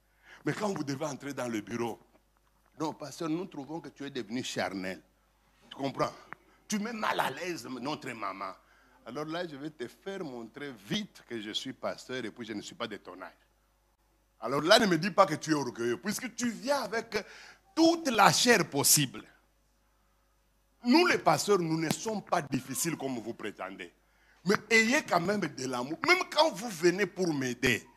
Mais quand vous devez entrer dans le bureau, non, pasteur, nous trouvons que tu es devenu charnel. Tu comprends? Tu mets mal à l'aise notre maman. Alors là, je vais te faire montrer vite que je suis pasteur et puis je ne suis pas de ton âge. Alors là, ne me dis pas que tu es orgueilleux, puisque tu viens avec toute la chair possible. Nous, les pasteurs, nous ne sommes pas difficiles comme vous prétendez. Mais ayez quand même de l'amour. Même quand vous venez pour m'aider,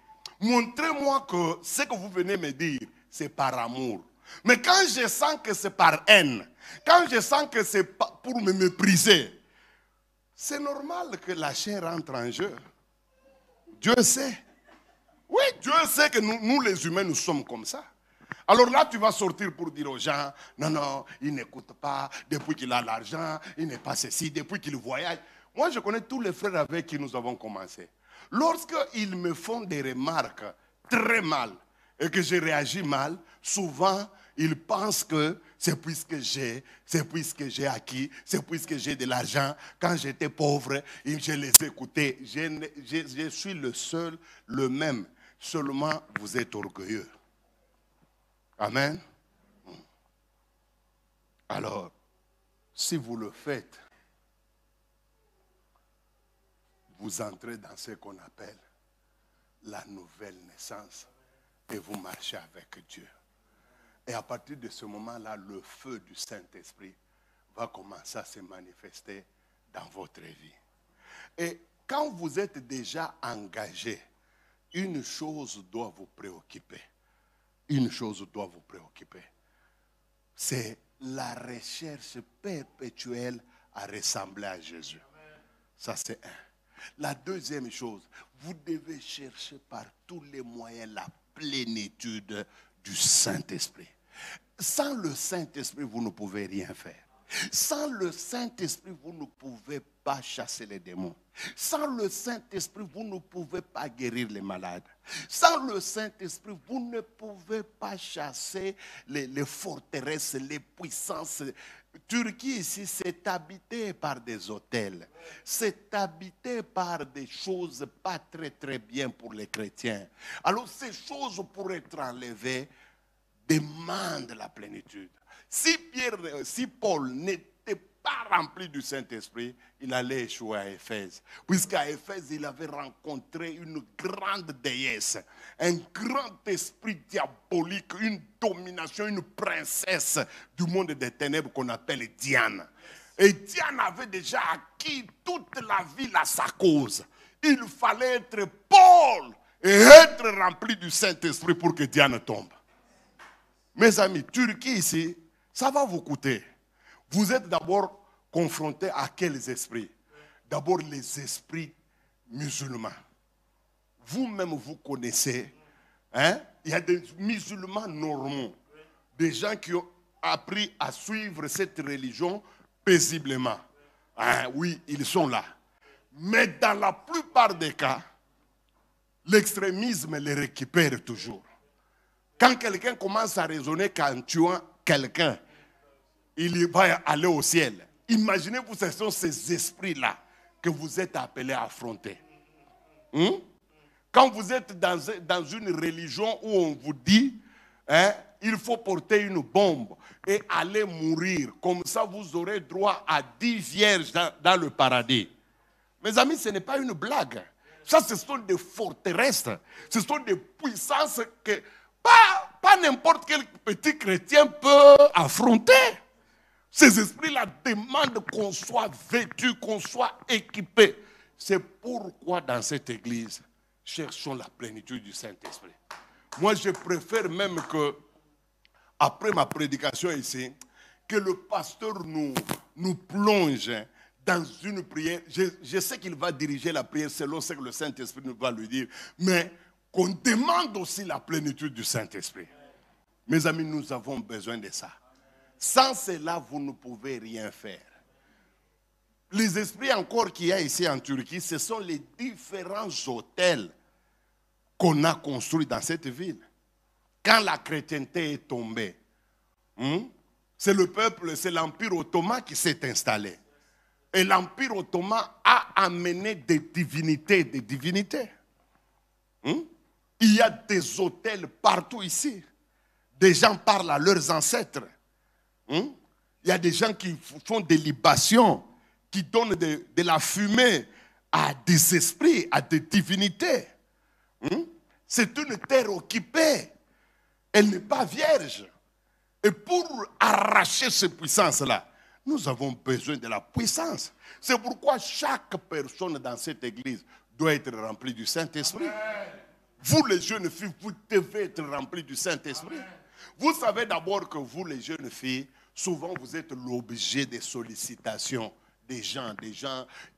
montrez-moi que ce que vous venez me dire, c'est par amour. Mais quand je sens que c'est par haine, quand je sens que c'est pour me mépriser, c'est normal que la chair entre en jeu. Dieu sait. Oui, Dieu sait que nous les humains, nous sommes comme ça. Alors là, tu vas sortir pour dire aux gens, non, non, il n'écoute pas, depuis qu'il a l'argent, il n'est pas ceci, depuis qu'il voyage. Moi, je connais tous les frères avec qui nous avons commencé. Lorsqu'ils me font des remarques très mal et que je réagis mal, souvent, ils pensent que c'est puisque j'ai acquis, c'est puisque j'ai de l'argent. Quand j'étais pauvre, je les écoutais. Je suis le seul, le même. Seulement, vous êtes orgueilleux. Amen. Alors, si vous le faites, vous entrez dans ce qu'on appelle la nouvelle naissance et vous marchez avec Dieu. Et à partir de ce moment-là, le feu du Saint-Esprit va commencer à se manifester dans votre vie. Et quand vous êtes déjà engagé, une chose doit vous préoccuper. Une chose doit vous préoccuper. C'est la recherche perpétuelle à ressembler à Jésus. Ça, c'est un. La deuxième chose, vous devez chercher par tous les moyens la plénitude du Saint-Esprit. Sans le Saint-Esprit, vous ne pouvez rien faire. Sans le Saint-Esprit, vous ne pouvez pas chasser les démons. Sans le Saint-Esprit, vous ne pouvez pas guérir les malades. Sans le Saint-Esprit, vous ne pouvez pas chasser les forteresses, les puissances. Turquie ici, c'est habité par des hôtels. C'est habité par des choses pas très très bien pour les chrétiens. Alors ces choses pour être enlevées demandent la plénitude. Si Paul n'était pas rempli du Saint-Esprit, il allait échouer à Éphèse. Puisqu'à Éphèse, il avait rencontré une grande déesse, un grand esprit diabolique, une domination, une princesse du monde des ténèbres qu'on appelle Diane. Et Diane avait déjà acquis toute la ville à sa cause. Il fallait être Paul et être rempli du Saint-Esprit pour que Diane tombe. Mes amis, Turquie ici, ça va vous coûter. Vous êtes d'abord confrontés à quels esprits? D'abord les esprits musulmans. Vous-même, vous connaissez, hein? Il y a des musulmans normaux, des gens qui ont appris à suivre cette religion paisiblement. Hein? Oui, ils sont là. Mais dans la plupart des cas, l'extrémisme les récupère toujours. Quand quelqu'un commence à raisonner qu'en tuant quelqu'un, il va aller au ciel. Imaginez-vous, ce sont ces esprits-là que vous êtes appelés à affronter. Quand vous êtes dans une religion où on vous dit, hein, il faut porter une bombe et aller mourir. Comme ça, vous aurez droit à 10 vierges dans le paradis. Mes amis, ce n'est pas une blague. Ça, ce sont des forteresses. Ce sont des puissances que pas n'importe quel petit chrétien peut affronter. Ces esprits-là demandent qu'on soit vêtu, qu'on soit équipé. C'est pourquoi dans cette église, cherchons la plénitude du Saint-Esprit. Moi, je préfère même que, après ma prédication ici, que le pasteur nous plonge dans une prière. Je sais qu'il va diriger la prière selon ce que le Saint-Esprit nous va lui dire, mais qu'on demande aussi la plénitude du Saint-Esprit. Mes amis, nous avons besoin de ça. Sans cela, vous ne pouvez rien faire. Les esprits encore qu'il y a ici en Turquie, ce sont les différents hôtels qu'on a construits dans cette ville. Quand la chrétienté est tombée, c'est le peuple, c'est l'Empire ottoman qui s'est installé. Et l'Empire ottoman a amené des divinités, Il y a des hôtels partout ici. Des gens parlent à leurs ancêtres. Il y a des gens qui font des libations, qui donnent de la fumée à des esprits, à des divinités. C'est une terre occupée. Elle n'est pas vierge. Et pour arracher ces puissances-là, nous avons besoin de la puissance. C'est pourquoi chaque personne dans cette église doit être remplie du Saint-Esprit. Vous, les jeunes filles, vous devez être remplis du Saint-Esprit. Vous savez d'abord que vous, les jeunes filles, souvent vous êtes l'objet des sollicitations des gens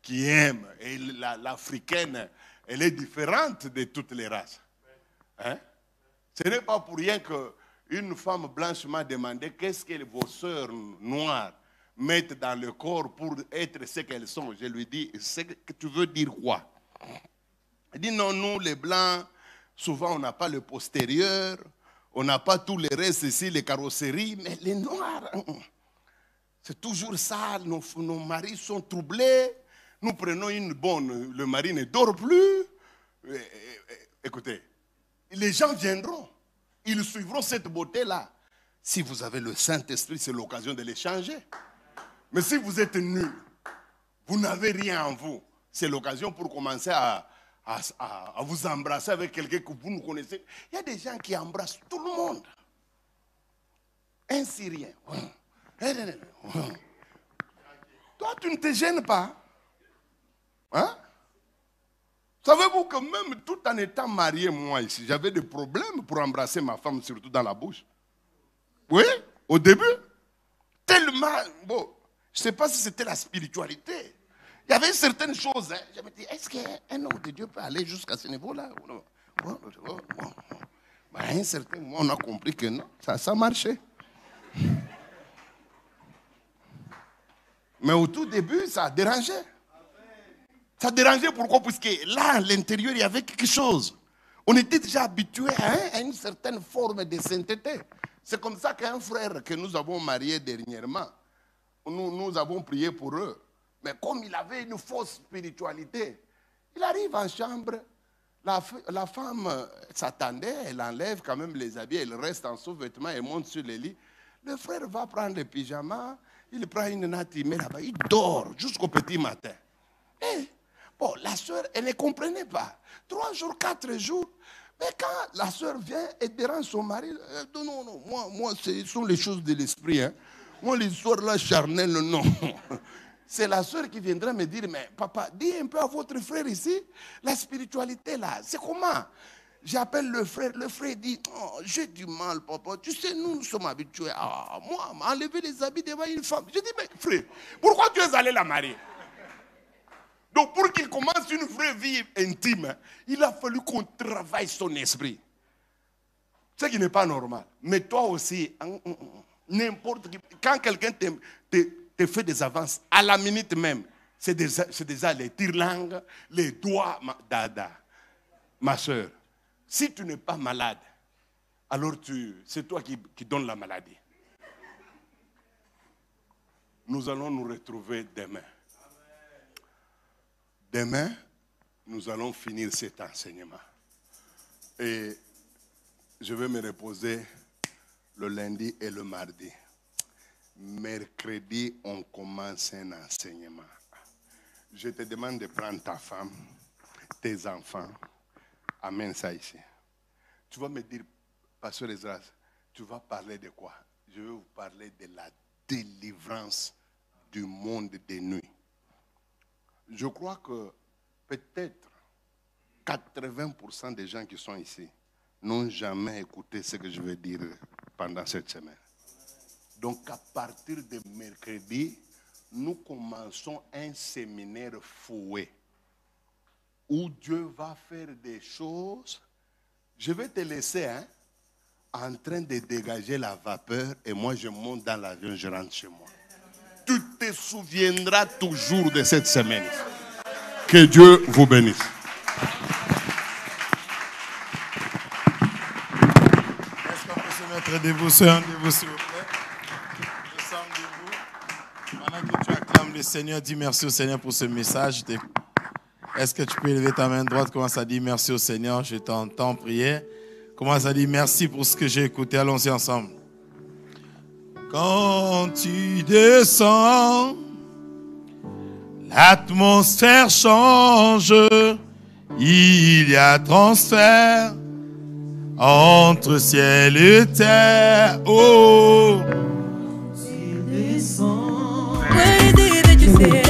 qui aiment. Et l'Africaine, elle est différente de toutes les races. Ce n'est pas pour rien qu'une femme blanche m'a demandé qu'est-ce que vos sœurs noires mettent dans le corps pour être ce qu'elles sont. Je lui dis, que tu veux dire quoi? Elle dit, non, nous les blancs, souvent on n'a pas le postérieur, on n'a pas tous les restes ici, les carrosseries, mais les noirs, c'est toujours ça, nos maris sont troublés, nous prenons une bonne, le mari ne dort plus. Écoutez, les gens viendront, ils suivront cette beauté-là. Si vous avez le Saint-Esprit, c'est l'occasion de les changer. Mais si vous êtes nul, vous n'avez rien en vous, c'est l'occasion pour commencer à vous embrasser avec quelqu'un que vous ne connaissez. Il y a des gens qui embrassent tout le monde. Un Syrien. Toi, tu ne te gênes pas. Hein? Savez-vous que même tout en étant marié, moi ici, j'avais des problèmes pour embrasser ma femme, surtout dans la bouche. Oui, au début. Tellement, bon, je ne sais pas si c'était la spiritualité. Il y avait certaines choses, je me dis, est-ce qu'un homme de Dieu peut aller jusqu'à ce niveau-là? À un certain moment, on a compris que non, ça marchait. Mais au tout début, ça dérangeait. Ça dérangeait pourquoi? Parce que là, à l'intérieur, il y avait quelque chose. On était déjà habitué à une certaine forme de sainteté. C'est comme ça qu'un frère que nous avons marié dernièrement, nous avons prié pour eux. Mais comme il avait une fausse spiritualité, il arrive en chambre, la femme s'attendait, elle enlève quand même les habits, elle reste en sous-vêtements, elle monte sur le lit. Le frère va prendre le pyjama, il prend une natte, il met là-bas, il dort jusqu'au petit matin. Et, bon, la soeur, elle ne comprenait pas. 3 jours, 4 jours, mais quand la soeur vient et dérange son mari, non, moi, ce sont les choses de l'esprit. Moi, l'histoire là, charnelle, non. C'est la soeur qui viendra me dire, mais papa, dis un peu à votre frère ici, la spiritualité là, c'est comment? J'appelle le frère dit, oh, j'ai du mal, papa. Tu sais, nous sommes habitués à moi, enlever les habits devant une femme. Je dis, mais frère, pourquoi tu es allé la marier? Donc pour qu'il commence une vraie vie intime, il a fallu qu'on travaille son esprit. Ce qui n'est pas normal. Mais toi aussi, n'importe qui, quand quelqu'un te fait des avances, à la minute même, c'est déjà les tire-langues, les doigts, dada. Ma soeur, si tu n'es pas malade, alors c'est toi qui donnes la maladie. Nous allons nous retrouver demain. Demain, nous allons finir cet enseignement. Et je vais me reposer le lundi et le mardi. Mercredi, on commence un enseignement. Je te demande de prendre ta femme, tes enfants. Amène ça ici. Tu vas me dire, Pasteur Ezra, tu vas parler de quoi? Je vais vous parler de la délivrance du monde des nuits. Je crois que peut-être 80% des gens qui sont ici n'ont jamais écouté ce que je vais dire pendant cette semaine. Donc à partir de mercredi, nous commençons un séminaire fouet où Dieu va faire des choses. Je vais te laisser en train de dégager la vapeur et moi je monte dans l'avion, je rentre chez moi. Tu te souviendras toujours de cette semaine. Que Dieu vous bénisse. Est-ce qu'on peut se mettre debout, debout s'il vous plaît? Descends debout. Pendant que tu acclames le Seigneur, dis merci au Seigneur pour ce message. Est-ce que tu peux élever ta main droite? Commence à dire merci au Seigneur. Je t'entends prier. Commence à dire merci pour ce que j'ai écouté. Allons-y ensemble. Quand tu descends, l'atmosphère change. Il y a transfert entre ciel et terre. Oh, tu descends. Where did you say?